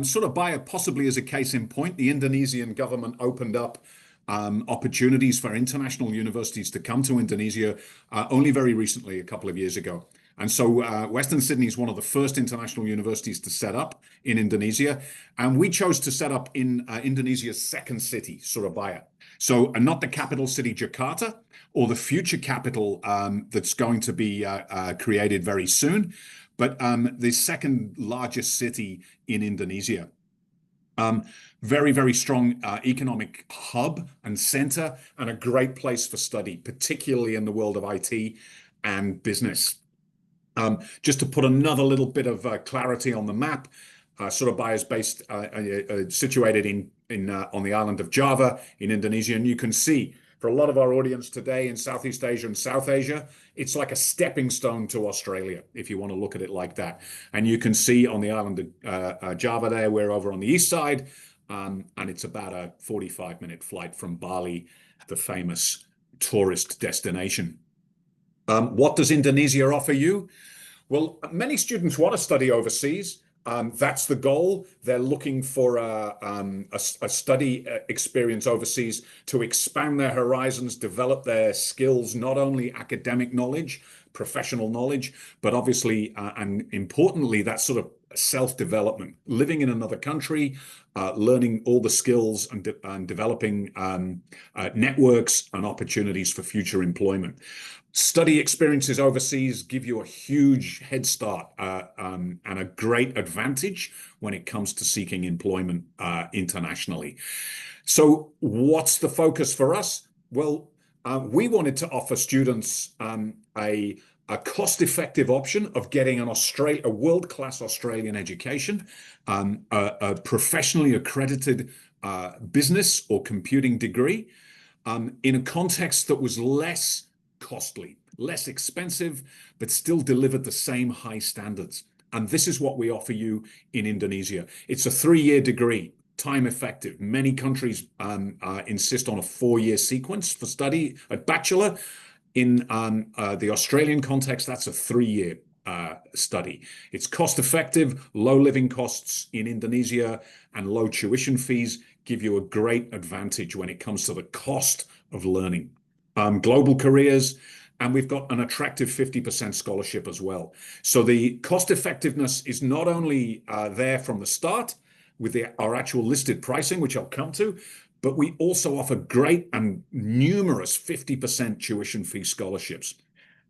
Surabaya possibly is a case in point. The Indonesian government opened up opportunities for international universities to come to Indonesia only very recently, a couple of years ago. And so Western Sydney is one of the first international universities to set up in Indonesia. And we chose to set up in Indonesia's second city, Surabaya. So not the capital city, Jakarta, or the future capital that's going to be created very soon, but the second largest city in Indonesia. Very, very strong economic hub and center, and a great place for study, particularly in the world of IT and business. Just to put another little bit of clarity on the map, Surabaya is based, situated on the island of Java in Indonesia, and you can see for a lot of our audience today in Southeast Asia and South Asia, it's like a stepping stone to Australia, if you want to look at it like that. And you can see on the island of Java there, we're over on the east side, and it's about a 45-minute flight from Bali, the famous tourist destination. What does Indonesia offer you? Well, many students want to study overseas. That's the goal. They're looking for a study experience overseas to expand their horizons, develop their skills, not only academic knowledge, professional knowledge, but obviously and importantly, that sort of self-development, living in another country, learning all the skills and developing networks and opportunities for future employment. Study experiences overseas give you a huge head start and a great advantage when it comes to seeking employment internationally. So what's the focus for us? Well, we wanted to offer students a cost-effective option of getting a world-class Australian education, a professionally accredited business or computing degree in a context that was less costly, less expensive, but still delivered the same high standards. And this is what we offer you in Indonesia. It's a 3-year degree, time effective. Many countries insist on a 4-year sequence for study at bachelor. In the Australian context, that's a 3-year study. It's cost effective, low living costs in Indonesia and low tuition fees give you a great advantage when it comes to the cost of learning. Global careers, and we've got an attractive 50% scholarship as well. So the cost effectiveness is not only there from the start with our actual listed pricing, which I'll come to, but we also offer great and numerous 50% tuition fee scholarships.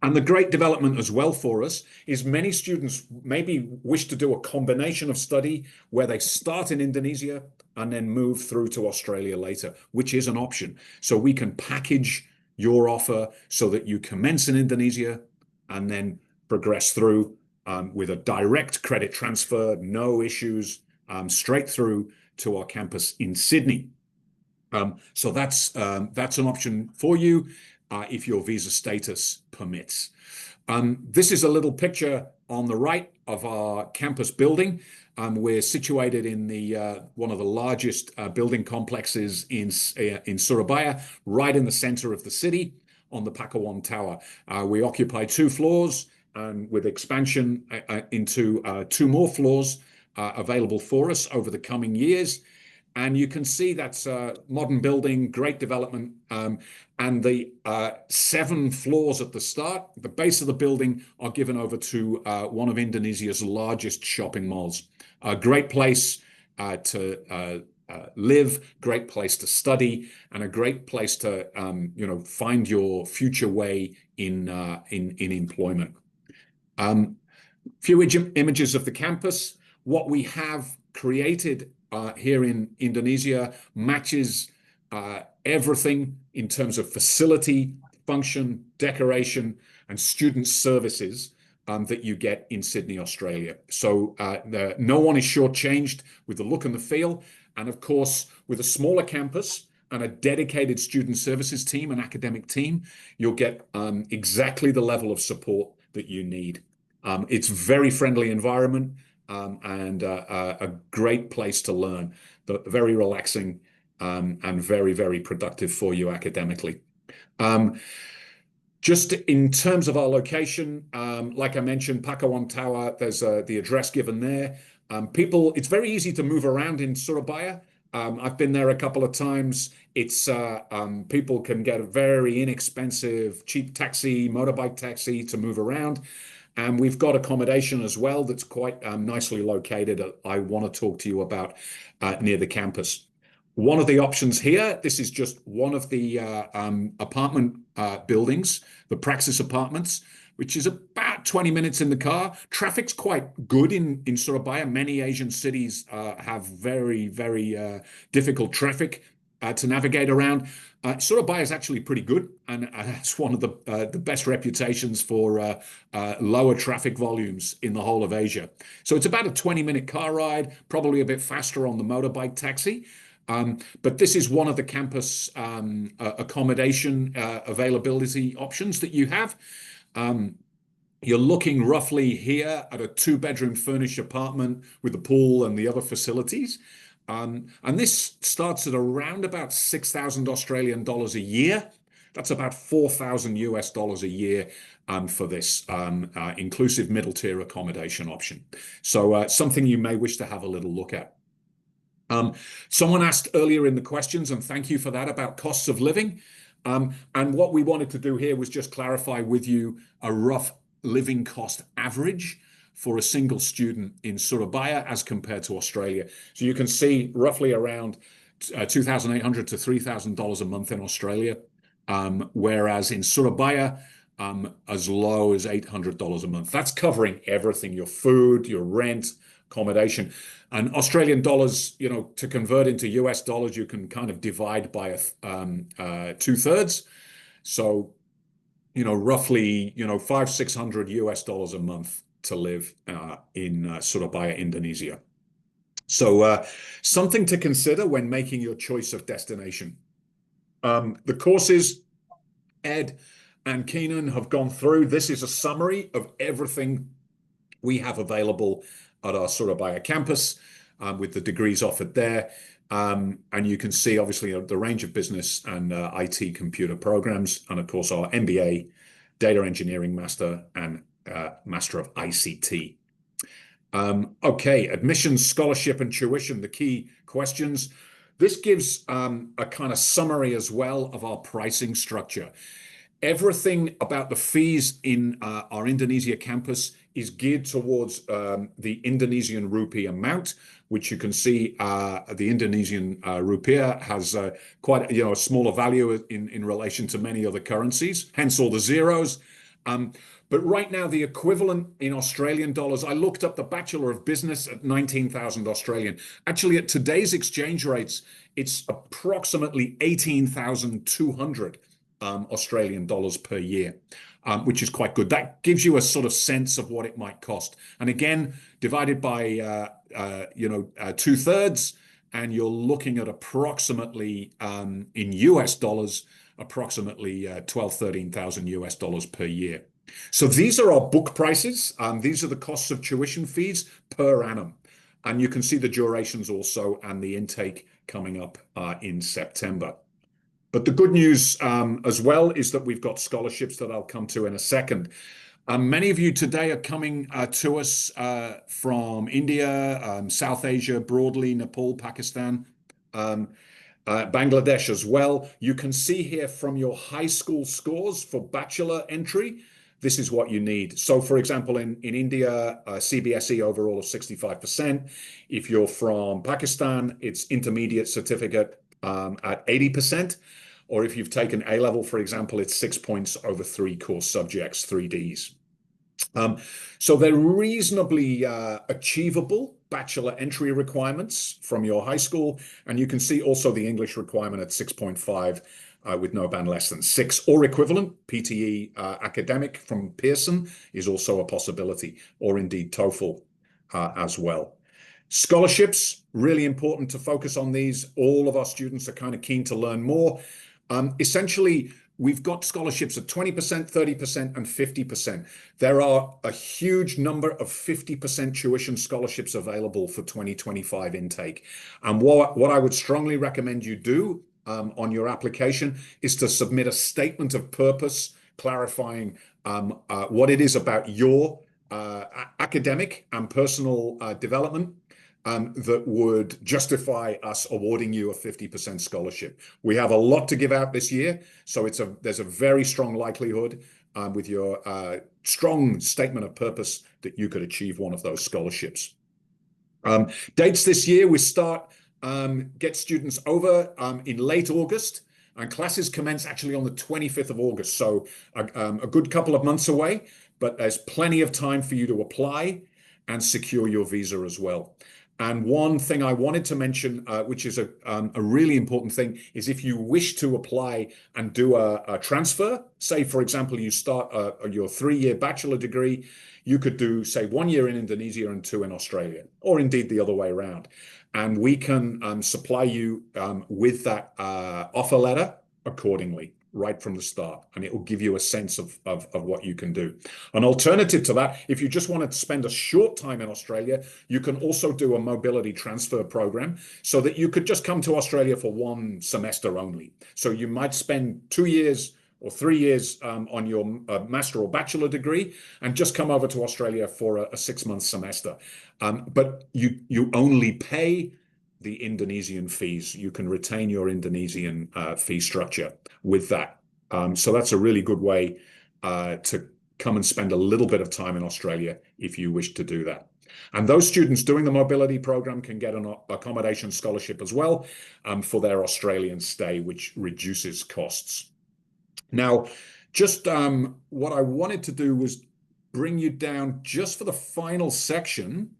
And the great development as well for us is many students maybe wish to do a combination of study where they start in Indonesia and then move through to Australia later, which is an option. So we can package your offer so that you commence in Indonesia and then progress through with a direct credit transfer, no issues, straight through to our campus in Sydney. So that's an option for you if your visa status permits. This is a little picture on the right of our campus building. We're situated in one of the largest building complexes in Surabaya, right in the center of the city on the Pakuwon Tower. We occupy 2 floors, and with expansion into 2 more floors available for us over the coming years. And you can see that's a modern building, great development. And the 7 floors at the start, the base of the building, are given over to one of Indonesia's largest shopping malls. A great place to live, great place to study, and a great place to find your future way in employment. Few images of the campus. What we have created here in Indonesia matches everything in terms of facility, function, decoration, and student services that you get in Sydney, Australia. So no one is shortchanged with the look and the feel. And of course, with a smaller campus and a dedicated student services team, an academic team, you'll get exactly the level of support that you need. It's a very friendly environment and a great place to learn, but very relaxing and very, very productive for you academically. Just in terms of our location, like I mentioned, Pakuwon Tower, there's the address given there. It's very easy to move around in Surabaya. I've been there a couple of times. It's people can get a very inexpensive, cheap taxi, motorbike taxi to move around. And we've got accommodation as well that's quite nicely located. I want to talk to you about near the campus. One of the options here, this is just one of the apartment buildings, the Praxis Apartments, which is about 20 minutes in the car. Traffic's quite good in Surabaya. Many Asian cities have very, very difficult traffic to navigate around. Surabaya is actually pretty good, and it's one of the best reputations for lower traffic volumes in the whole of Asia. So it's about a 20-minute car ride, probably a bit faster on the motorbike taxi. But this is one of the campus accommodation availability options that you have. You're looking roughly here at a 2-bedroom furnished apartment with a pool and the other facilities. And this starts at around about 6,000 Australian dollars a year. That's about 4,000 US dollars a year for this inclusive middle tier accommodation option. So something you may wish to have a little look at. Someone asked earlier in the questions, and thank you for that, about costs of living. And what we wanted to do here was just clarify with you a rough living cost average for a single student in Surabaya as compared to Australia. So you can see roughly around $2,800 to $3,000 a month in Australia, whereas in Surabaya, as low as $800 a month. That's covering everything, your food, your rent, accommodation. And Australian dollars, to convert into US dollars, you can kind of divide by 2/3. So, roughly, 500-600 US dollars a month to live in Surabaya, Indonesia. So something to consider when making your choice of destination. The courses Ed and Kenan have gone through. This is a summary of everything we have available at our Surabaya campus with the degrees offered there. And you can see, obviously, the range of business and IT computer programs, and of course, our MBA, Data Engineering Master, and Master of ICT. Okay, admissions, scholarship, and tuition, the key questions. This gives a kind of summary as well of our pricing structure. Everything about the fees in our Indonesia campus is geared towards the Indonesian rupee amount, which you can see the Indonesian rupiah has quite a smaller value in relation to many other currencies, hence all the zeros. But right now, the equivalent in Australian dollars, I looked up the Bachelor of Business at 19,000 Australian. Actually, at today's exchange rates, it's approximately 18,200 Australian dollars per year, which is quite good. That gives you a sort of sense of what it might cost. And again, divided by 2/3, and you're looking at approximately in US dollars, approximately 12,000-13,000 US dollars per year. So these are our book prices. These are the costs of tuition fees per annum. And you can see the durations also and the intake coming up in September. But the good news as well is that we've got scholarships that I'll come to in a second. Many of you today are coming to us from India, South Asia, broadly, Nepal, Pakistan. Bangladesh as well. You can see here from your high school scores for bachelor entry, this is what you need. So for example, in India, CBSE overall of 65%. If you're from Pakistan, it's intermediate certificate at 80%. Or if you've taken A-level, for example, it's 6 points over 3 course subjects, 3 Ds. So they're reasonably achievable bachelor entry requirements from your high school. And you can see also the English requirement at 6.5 with no band less than 6 or equivalent. PTE academic from Pearson is also a possibility, or indeed TOEFL as well. Scholarships, really important to focus on these. All of our students are kind of keen to learn more. Essentially, we've got scholarships at 20%, 30%, and 50%. There are a huge number of 50% tuition scholarships available for 2025 intake. And what I would strongly recommend you do on your application is to submit a statement of purpose clarifying what it is about your academic and personal development that would justify us awarding you a 50% scholarship. We have a lot to give out this year, so there's a very strong likelihood with your strong statement of purpose that you could achieve one of those scholarships. Dates this year, we start get students over in late August, and classes commence actually on the 25th of August, so a good couple of months away, but there's plenty of time for you to apply and secure your visa as well. And one thing I wanted to mention, which is a really important thing, is if you wish to apply and do a transfer, say, for example, you start your 3-year bachelor degree, you could do, say, 1 year in Indonesia and 2 in Australia, or indeed the other way around. And we can supply you with that offer letter accordingly, right from the start, and it will give you a sense of what you can do. An alternative to that, if you just want to spend a short time in Australia, you can also do a mobility transfer program so that you could just come to Australia for 1 semester only. So you might spend 2 years or 3 years on your master or bachelor degree and just come over to Australia for a 6-month semester. But you only pay the Indonesian fees. You can retain your Indonesian fee structure with that. So that's a really good way to come and spend a little bit of time in Australia if you wish to do that. And those students doing the mobility program can get an accommodation scholarship as well for their Australian stay, which reduces costs. Now, just what I wanted to do was bring you down just for the final section,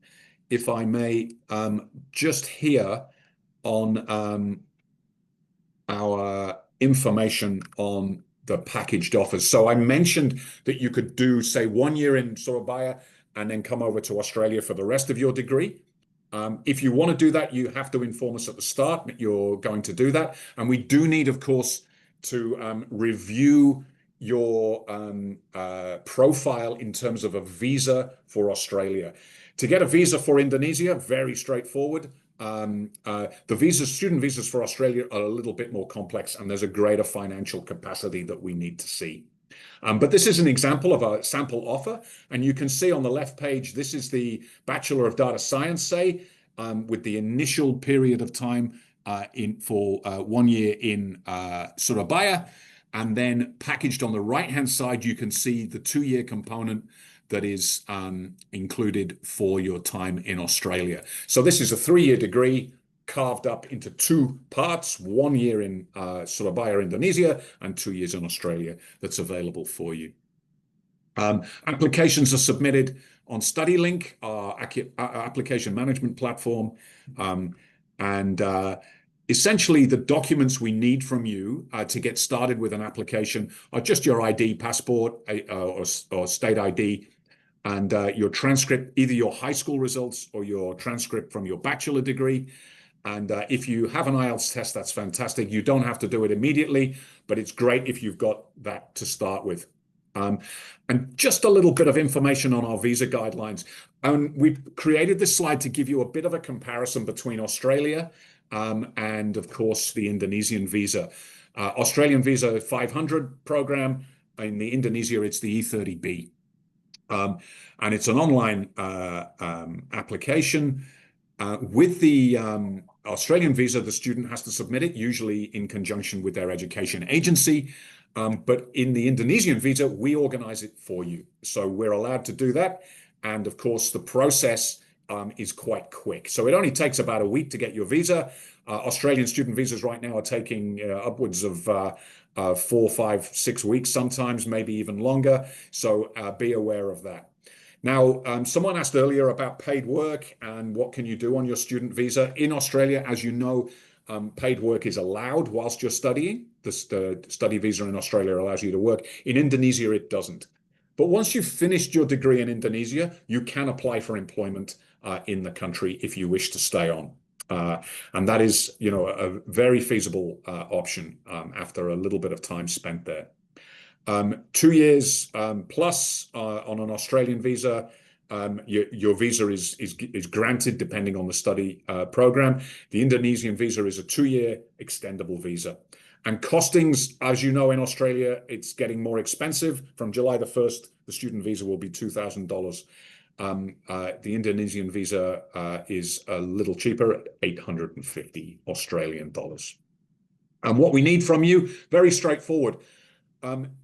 if I may, just here on our information on the packaged offers. So I mentioned that you could do, say, 1 year in Surabaya and then come over to Australia for the rest of your degree. If you want to do that, you have to inform us at the start that you're going to do that. And we do need, of course, to review your profile in terms of a visa for Australia. To get a visa for Indonesia, very straightforward. Student visas for Australia are a little bit more complex, and there's a greater financial capacity that we need to see. But this is an example of a sample offer, and you can see on the left page, this is the Bachelor of Data Science, say, with the initial period of time for 1 year in Surabaya, and then packaged on the right-hand side, you can see the 2-year component that is included for your time in Australia. So this is a 3-year degree carved up into 2 parts, 1 year in Surabaya, Indonesia, and 2 years in Australia that's available for you. Applications are submitted on StudyLink, our application management platform, and essentially the documents we need from you to get started with an application are just your ID, passport, or state ID, and your transcript, either your high school results or your transcript from your bachelor degree. And if you have an IELTS test, that's fantastic. You don't have to do it immediately, but it's great if you've got that to start with. And just a little bit of information on our visa guidelines. We've created this slide to give you a bit of a comparison between Australia and, of course, the Indonesian visa. Australian visa 500 program. In the Indonesia, it's the E30B. And it's an online application. With the Australian visa, the student has to submit it, usually in conjunction with their education agency. But in the Indonesian visa, we organize it for you. So we're allowed to do that. And of course, the process is quite quick. So it only takes about a week to get your visa. Australian student visas right now are taking upwards of 4, 5, 6 weeks, sometimes maybe even longer. So be aware of that. Now, someone asked earlier about paid work and what can you do on your student visa. In Australia, as you know, paid work is allowed whilst you're studying. The study visa in Australia allows you to work. In Indonesia, it doesn't. But once you've finished your degree in Indonesia, you can apply for employment in the country if you wish to stay on. And that is, a very feasible option after a little bit of time spent there. 2 years plus on an Australian visa, your visa is granted depending on the study program. The Indonesian visa is a 2-year extendable visa. And costings, as you know, in Australia, it's getting more expensive. From July the 1st, the student visa will be $2,000. The Indonesian visa is a little cheaper at 850 Australian dollars. And what we need from you, very straightforward.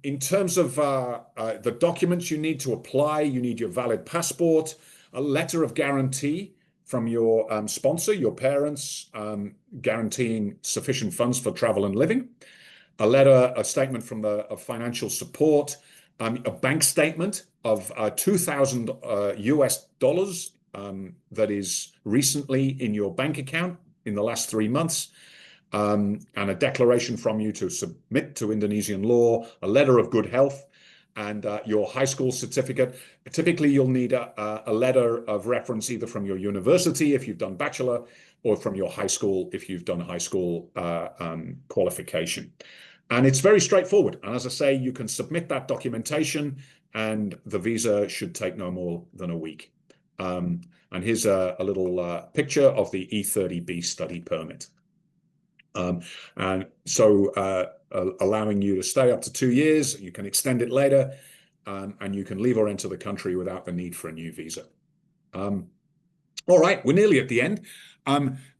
In terms of the documents you need to apply, you need your valid passport, a letter of guarantee from your sponsor, your parents, guaranteeing sufficient funds for travel and living, a statement from the financial support, a bank statement of $2,000 that is recently in your bank account in the last 3 months, and a declaration from you to submit to Indonesian law, a letter of good health, and your high school certificate. Typically, you'll need a letter of reference either from your university if you've done bachelor, or from your high school if you've done high school qualification. And it's very straightforward. And as I say, you can submit that documentation and the visa should take no more than a week. And here's a little picture of the E30B study permit. And so allowing you to stay up to 2 years, you can extend it later, and you can leave or enter the country without the need for a new visa. All right, we're nearly at the end.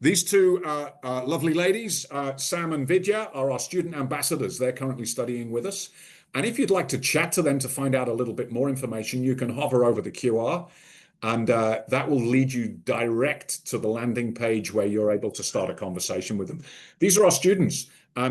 These two lovely ladies, Sam and Vidya, are our student ambassadors. They're currently studying with us. And if you'd like to chat to them to find out a little bit more information, you can hover over the QR, and that will lead you direct to the landing page where you're able to start a conversation with them. These are our students.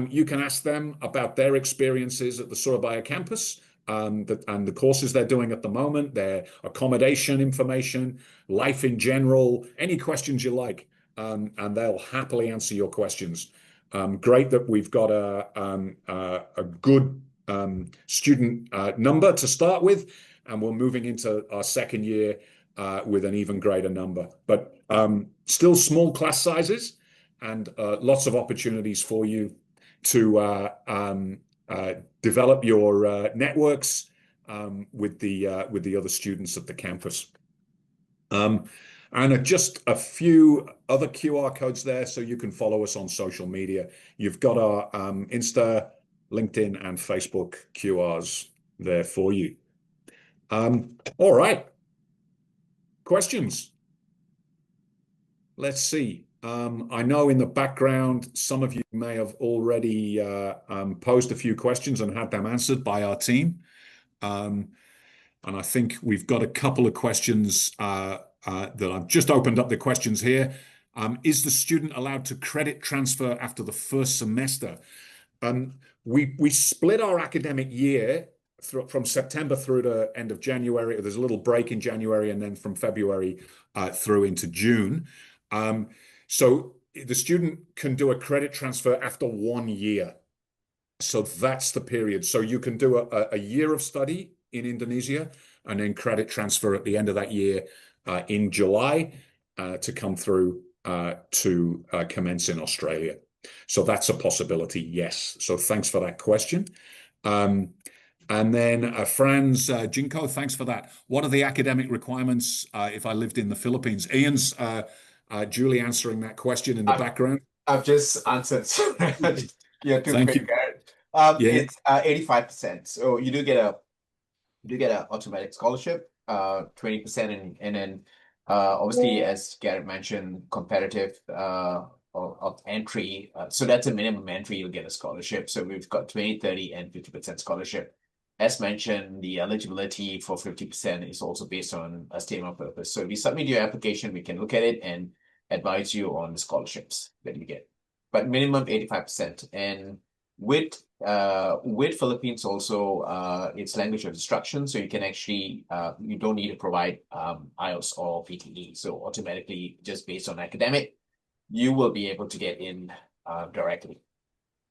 You can ask them about their experiences at the Surabaya campus, and the courses they're doing at the moment, their accommodation information, life in general, any questions you like, and they'll happily answer your questions. Great that we've got a good student number to start with, and we're moving into our second year with an even greater number. But still small class sizes and lots of opportunities for you to develop your networks with the other students at the campus. And just a few other QR codes there so you can follow us on social media. You've got our Insta, LinkedIn, and Facebook QRs there for you. All right. Questions? Let's see. I know in the background, some of you may have already posed a few questions and had them answered by our team. And I think we've got a couple of questions that I've just opened up the questions here. Is the student allowed to credit transfer after the first semester? We split our academic year from September through to end of January. There's a little break in January, and then from February through into June. So the student can do a credit transfer after 1 year. So that's the period. So you can do a year of study in Indonesia and then credit transfer at the end of that year in July to come through to commence in Australia. So that's a possibility, yes. So thanks for that question. And then Franz Jinko, thanks for that. What are the academic requirements if I lived in the Philippines? Ian's Julie answering that question in the background. I've just answered. Yeah, too Thank quick. Yeah. It's 85%. So you do get a automatic scholarship, 20%, and then Obviously, as Garrett mentioned, competitive of entry. So that's a minimum entry, you'll get a scholarship. So we've got 20, 30, and 50% scholarship. As mentioned, the eligibility for 50% is also based on a statement of purpose. So if you submit your application, we can look at it and advise you on the scholarships that you get. But minimum 85%. And with Philippines also, it's language of instruction. So you can actually, you don't need to provide IELTS or PTE. So automatically, just based on academic, you will be able to get in directly.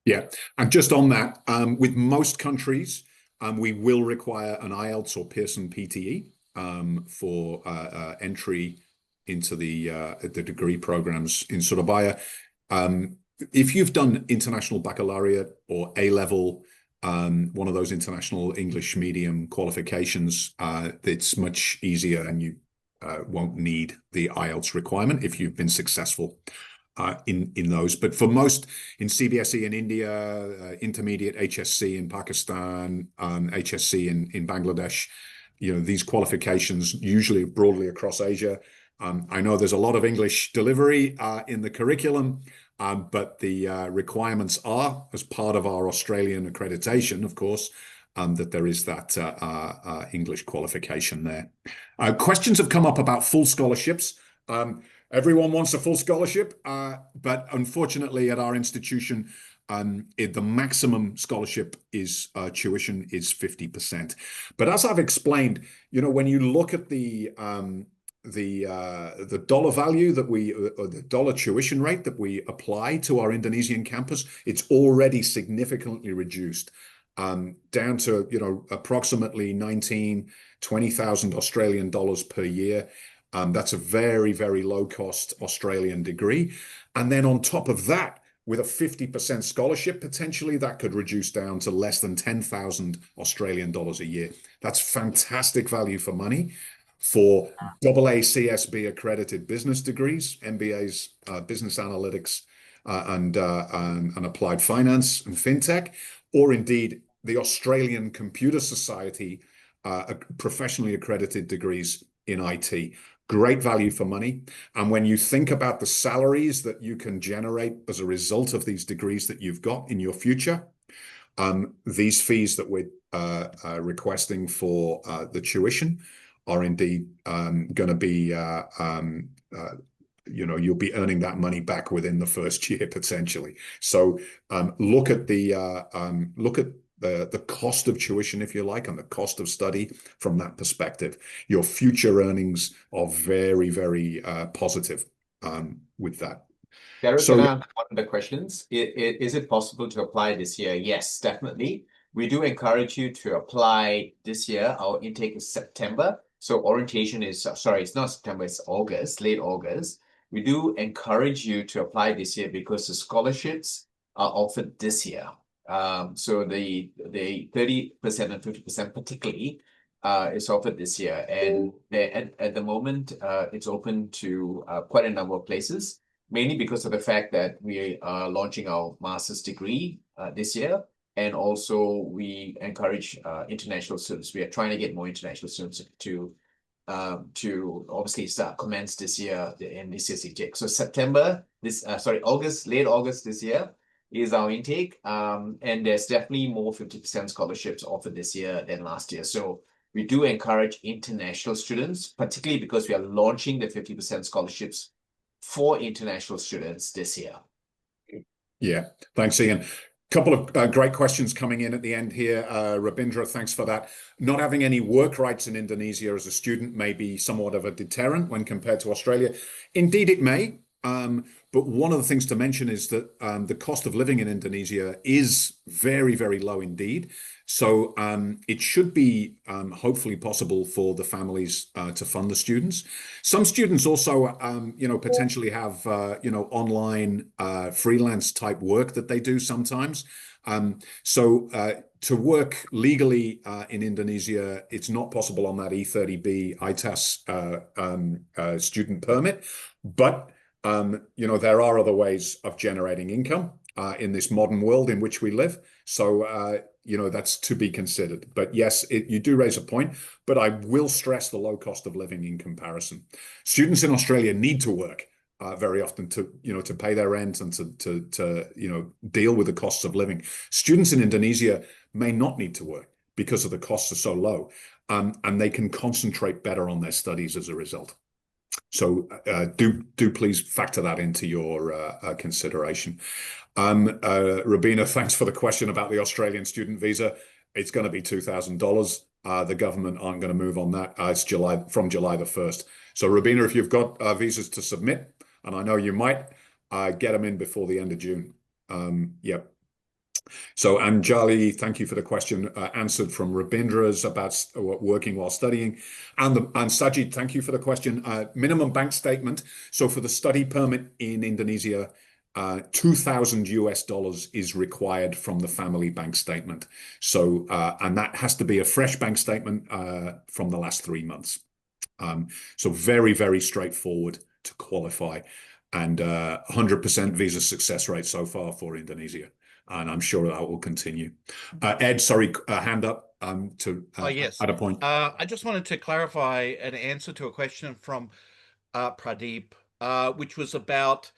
Yeah, and just on that, with most countries, we will require an IELTS or Pearson PTE for entry into the degree programs in Surabaya. If you've done international baccalaureate or A-level, one of those international English medium qualifications, it's much easier, and you won't need the IELTS requirement if you've been successful in those. But for most in CBSE in India, intermediate HSC in Pakistan, HSC in Bangladesh, these qualifications usually broadly across Asia. I know there's a lot of English delivery in the curriculum, but the requirements are, as part of our Australian accreditation, of course, that there is that English qualification there. Questions have come up about full scholarships. Everyone wants a full scholarship, but unfortunately at our institution, the maximum scholarship is tuition is 50%. But as I've explained, when you look at the dollar value that or the dollar tuition rate that we apply to our Indonesian campus, it's already significantly reduced down to approximately 20,000 Australian dollars per year. That's a very, very low cost Australian degree. And then on top of that, with a 50% scholarship, potentially that could reduce down to less than 10,000 Australian dollars a year. That's fantastic value for money for AACSB accredited business degrees, MBAs, business analytics, and applied finance and fintech, or indeed the Australian Computer Society professionally accredited degrees in IT. Great value for money. And when you think about the salaries that you can generate as a result of these degrees that you've got in your future, these fees that we're requesting for the tuition are indeed going to be, you'll be earning that money back within the first year potentially. So look at the cost of tuition, if you like, and the cost of study from that perspective. Your future earnings are very, very positive with that. Garrett, can I ask one of the questions? Is it possible to apply this year? Yes, definitely. We do encourage you to apply this year. Our intake is September. So orientation is, sorry, it's not September, it's August, late August. We do encourage you to apply this year because the scholarships are offered this year. So the 30% and 50% particularly is offered this year. And at the moment, it's open to quite a number of places, mainly because of the fact that we are launching our master's degree this year. And also we encourage international students. We are trying to get more international students to obviously commence this year in this year's intake. So August, late August this year is our intake. And there's definitely more 50% scholarships offered this year than last year. So we do encourage international students, particularly because we are launching the 50% scholarships for international students this year. Yeah, thanks, Ian. Couple of great questions coming in at the end here. Rabindra, thanks for that. Not having any work rights in Indonesia as a student may be somewhat of a deterrent when compared to Australia. Indeed, it may. But one of the things to mention is that the cost of living in Indonesia is very, very low indeed. So it should be hopefully possible for the families to fund the students. Some students also, potentially have, online freelance type work that they do sometimes. So to work legally in Indonesia, it's not possible on that E30B ITAS student permit, but there are other ways of generating income. in this modern world in which we live. So, you know, that's to be considered. But yes, you do raise a point, but I will stress the low cost of living in comparison. Students in Australia need to work very often to, you know, to pay their rent and to you know, deal with the costs of living. Students in Indonesia may not need to work because of the costs are so low, and they can concentrate better on their studies as a result. So do please factor that into your consideration. Rabina, thanks for the question about the Australian student visa. It's going to be $2,000. The government aren't going to move on that. It's from July the 1st. So Rabina, if you've got visas to submit, and I know you might, get them in before the end of June. Yep. So Anjali, thank you for the question, answered from Rabindra's about working while studying. And Sajid, thank you for the question. Minimum bank statement. So for the study permit in Indonesia, $2,000 is required from the family bank statement. So, and that has to be a fresh bank statement from the last 3 months. So very, very straightforward to qualify, and 100% visa success rate so far for Indonesia. And I'm sure that will continue. Ed, sorry, hand up yes. at a point. I just wanted to clarify an answer to a question from Pradeep, which was about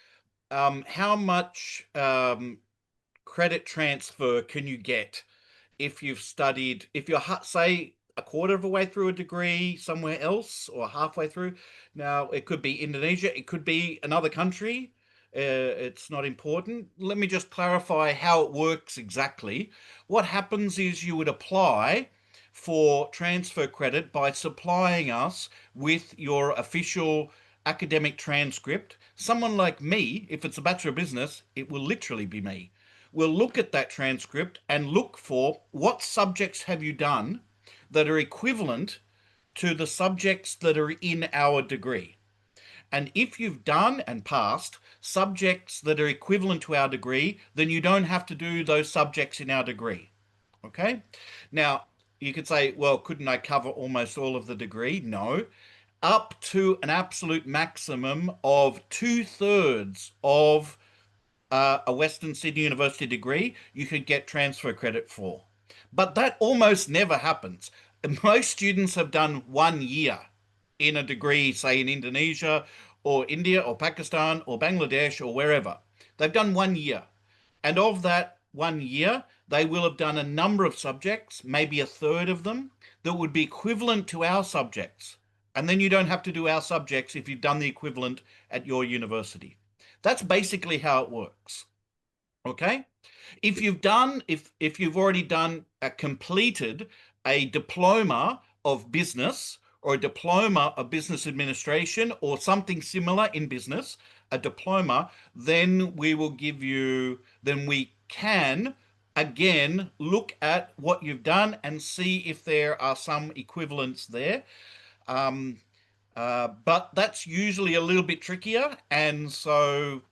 how much credit transfer can you get if you've studied, if you're, say, a quarter of a way through a degree somewhere else or halfway through. Now, it could be Indonesia, it could be another country. It's not important. Let me just clarify how it works exactly. What happens is you would apply for transfer credit by supplying us with your official academic transcript. Someone like me, if it's a Bachelor of Business, it will literally be me. We'll look at that transcript and look for what subjects have you done that are equivalent to the subjects that are in our degree. And if you've done and passed subjects that are equivalent to our degree, then you don't have to do those subjects in our degree. Okay? Now, you could say, well, couldn't I cover almost all of the degree? No. Up to an absolute maximum of 2/3 of a Western Sydney University degree, you could get transfer credit for. But that almost never happens. Most students have done 1 year in a degree, say in Indonesia or India or Pakistan or Bangladesh or wherever. They've done 1 year. And of that 1 year, they will have done a number of subjects, maybe a third of them, that would be equivalent to our subjects. And then you don't have to do our subjects if you've done the equivalent at your university. That's basically how it works. Okay? If you've done, if you've already done completed a diploma of business or a diploma of business administration or something similar in business, a diploma, then we will give you, then we can again look at what you've done and see if there are some equivalents there. But that's usually a little bit trickier, and so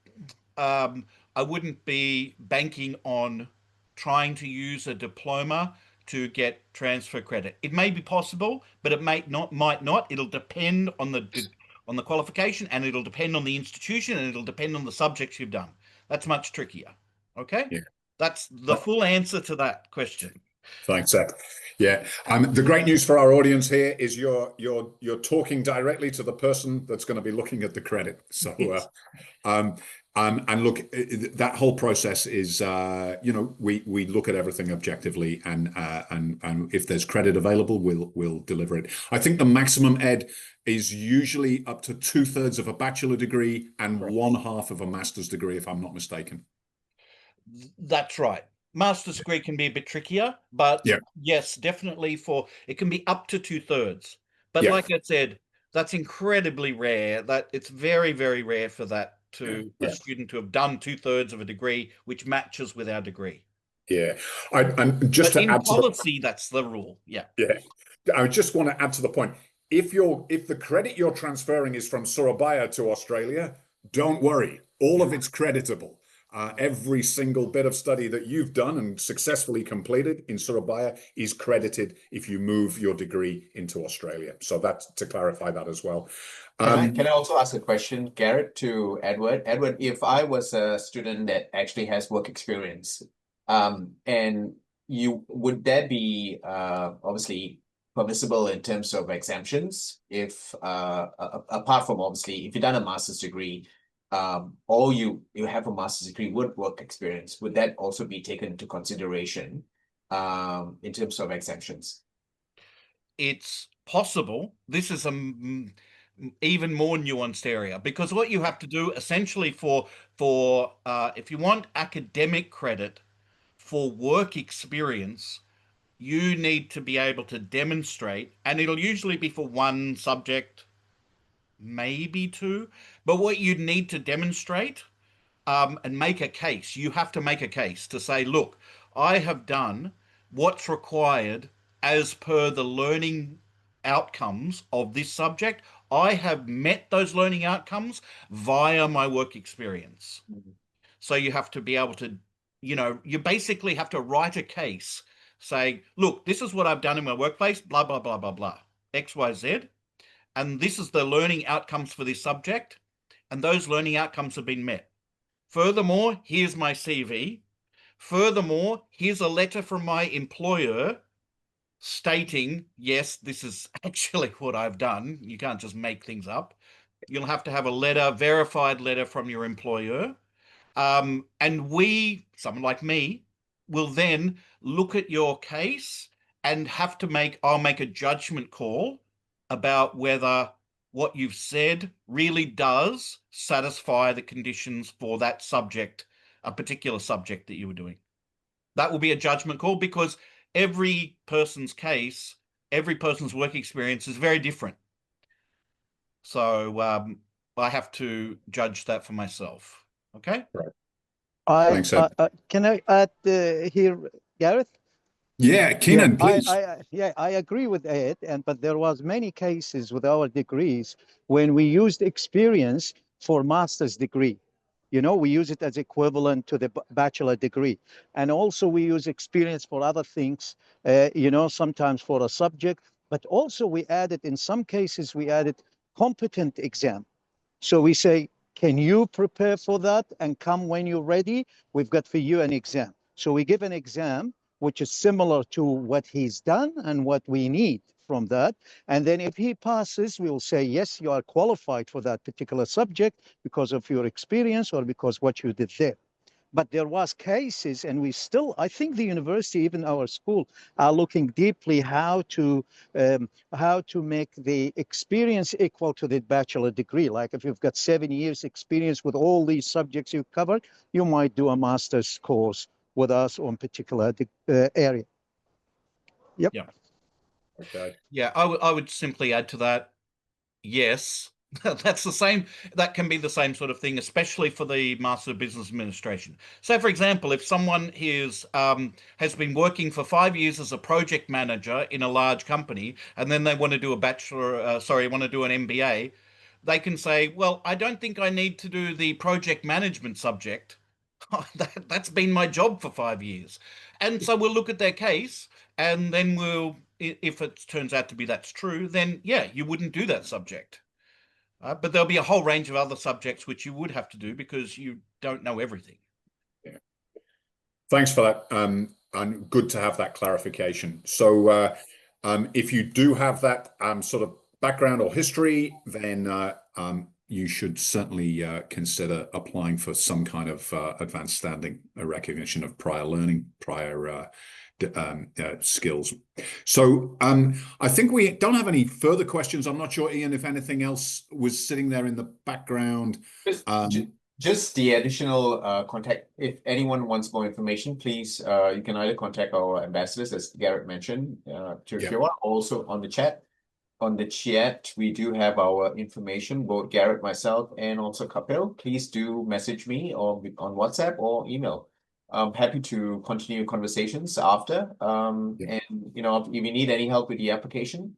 I wouldn't be banking on trying to use a diploma to get transfer credit. It may be possible, but it might not. It'll depend on the qualification, and it'll depend on the institution, and it'll depend on the subjects you've done. That's much trickier. Okay? Yeah. That's the full answer to that question. Thanks, Ed. Yeah, the great news for our audience here is you're talking directly to the person that's going to be looking at the credit. So, and look, that whole process is, you know, we look at everything objectively, and if there's credit available, we'll deliver it. I think the maximum, Ed, is usually up to 2/3 of a bachelor degree and 1/2 of a master's degree, if I'm not mistaken. That's right. Master's degree can be a bit trickier, but yeah, yes, definitely it can be up to 2/3. But yeah, like I said, that's incredibly rare. That it's very, very rare for that to a student to have done 2/3 of a degree, which matches with our degree. Yeah, and just But to in add policy, that's the rule. Yeah. Yeah, I just want to add to the point. If the credit you're transferring is from Surabaya to Australia, don't worry. All of it's creditable. every single bit of study that you've done and successfully completed in Surabaya is credited if you move your degree into Australia. So that's to clarify that as well. Can I also ask a question, Garrett, to Edward? Edward, if I was a student that actually has work experience, and would that be obviously permissible in terms of exemptions if apart from obviously if you've done a master's degree, or you have a master's degree with work experience, would that also be taken into consideration in terms of exemptions? It's possible. This is a even more nuanced area, because what you have to do essentially for if you want academic credit for work experience, you need to be able to demonstrate, and it'll usually be for one subject, maybe two, but what you need to demonstrate and make a case, you have to make a case to say, look, I have done what's required as per the learning outcomes of this subject. I have met those learning outcomes via my work experience. So you have to be able to, you basically have to write a case, say, look, this is what I've done in my workplace, blah, blah, blah, blah, blah, X, Y, Z. And this is the learning outcomes for this subject. And those learning outcomes have been met. Furthermore, here's my CV. Furthermore, here's a letter from my employer stating, yes, this is actually what I've done. You can't just make things up. You'll have to have a letter, verified letter from your employer. And someone like me, will then look at your case and I'll make a judgment call about whether what you've said really does satisfy the conditions for that subject, a particular subject that you were doing. That will be a judgment call, because every person's case, every person's work experience is very different. So I have to judge that for myself. Okay. Right. Thanks, Ed. Can I add here, Gareth? Yeah, Kenan, please. I agree with Ed, but there was many cases with our degrees when we used experience for master's degree. We use it as equivalent to the bachelor degree. And also we use experience for other things, sometimes for a subject, but also in some cases, we added competent exam. So we say, can you prepare for that and come when you're ready? We've got for you an exam. So we give an exam, which is similar to what he's done and what we need from that. And then if he passes, we will say, yes, you are qualified for that particular subject because of your experience or because what you did there. But there was cases, and I think the university, even our school, are looking deeply how to make the experience equal to the bachelor degree. Like if you've got 7 years experience with all these subjects you've covered, you might do a master's course with us on particular area. Yep. Yeah. Okay. Yeah, I would simply add to that, yes. That's the same. That can be the same sort of thing, especially for the Master of Business Administration. So, for example, if someone has been working for 5 years as a project manager in a large company, and then they want to do want to do an MBA, they can say, well, I don't think I need to do the project management subject. That's been my job for 5 years. And so we'll look at their case, and then if it turns out to be that's true, then yeah, you wouldn't do that subject. But there'll be a whole range of other subjects which you would have to do because you don't know everything. Yeah. Thanks for that. And good to have that clarification. So if you do have that sort of background or history, then you should certainly consider applying for some kind of advanced standing, a recognition of prior learning, prior skills. So I think we don't have any further questions. I'm not sure, Ian, if anything else was sitting there in the background. Just the additional contact. If anyone wants more information, please, you can either contact our ambassadors, as Garrett mentioned, also on the chat. On the chat, we do have our information, both Garrett, myself, and also Kapil. Please do message me or on WhatsApp or email. I'm happy to continue conversations after. And if you need any help with the application,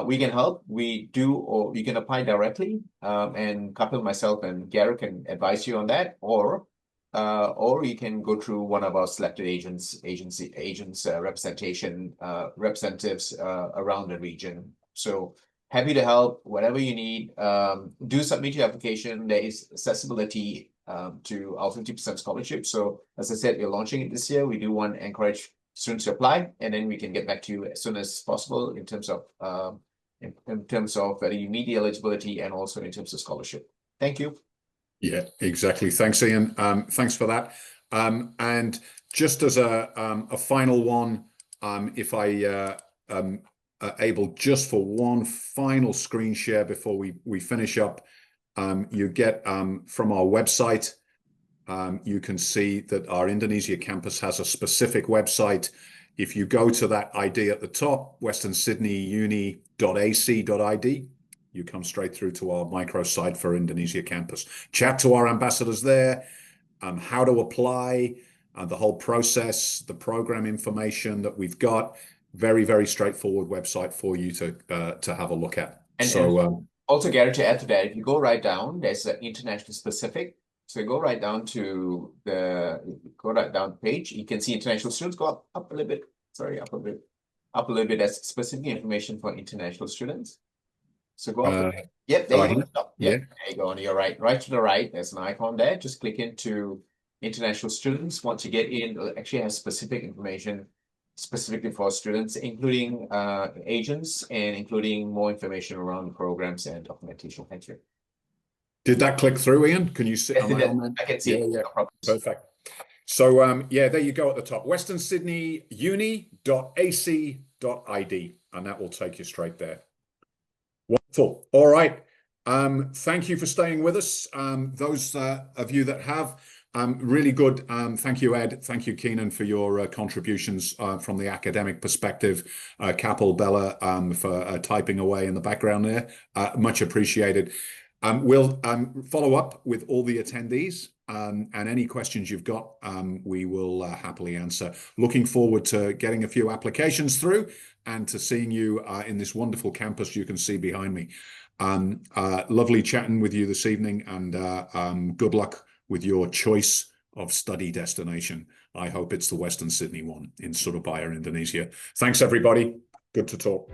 we can help. We do, or you can apply directly. And Kapil, myself, and Garrett can advise you on that. Or or you can go through one of our selected representatives around the region. So happy to help, whatever you need. Do submit your application. There is accessibility to our 50% scholarship. So as I said, we're launching it this year. We do want to encourage students to apply, and then we can get back to you as soon as possible in terms of whether you meet the eligibility and also in terms of scholarship. Thank you. Yeah, exactly. Thanks, Ian. Thanks for that. And just as a final one, if I able just for one final screen share before we finish up, you get from our website, you can see that our Indonesia campus has a specific website. If you go to that ID at the top, westernsydneyuni.ac.id, you come straight through to our microsite for Indonesia campus. Chat to our ambassadors there, how to apply, the whole process, the program information that we've got. Very, very straightforward website for you to have a look at. And also, Gary, to add to that, if you go right down, there's an international specific. So you go right down to the page. You can see international students. Go up a little bit. Sorry, up a little bit. That's specific information for international students. So go up. Yep, there you go. Yep, yeah. There you go. On your right to the right, there's an icon there. Just click into international students. Once you get in, it'll actually have specific information specifically for students, including agents and including more information around programs and documentation. Thank you. Did that click through, Ian? Can you see? Yes, I can see it. Yeah. No, perfect. So yeah, there you go at the top. westernsydneyuni.ac.id, and that will take you straight there. Wonderful. All right. Thank you for staying with us. Those of you that have, really good. Thank you, Ed. Thank you, Kenan, for your contributions from the academic perspective. Kapil, Bella, for typing away in the background there. Much appreciated. We'll follow up with all the attendees, and any questions you've got, we will happily answer. Looking forward to getting a few applications through and to seeing you in this wonderful campus you can see behind me. Lovely chatting with you this evening, and good luck with your choice of study destination. I hope it's the Western Sydney one in Surabaya, Indonesia. Thanks, everybody. Good to talk.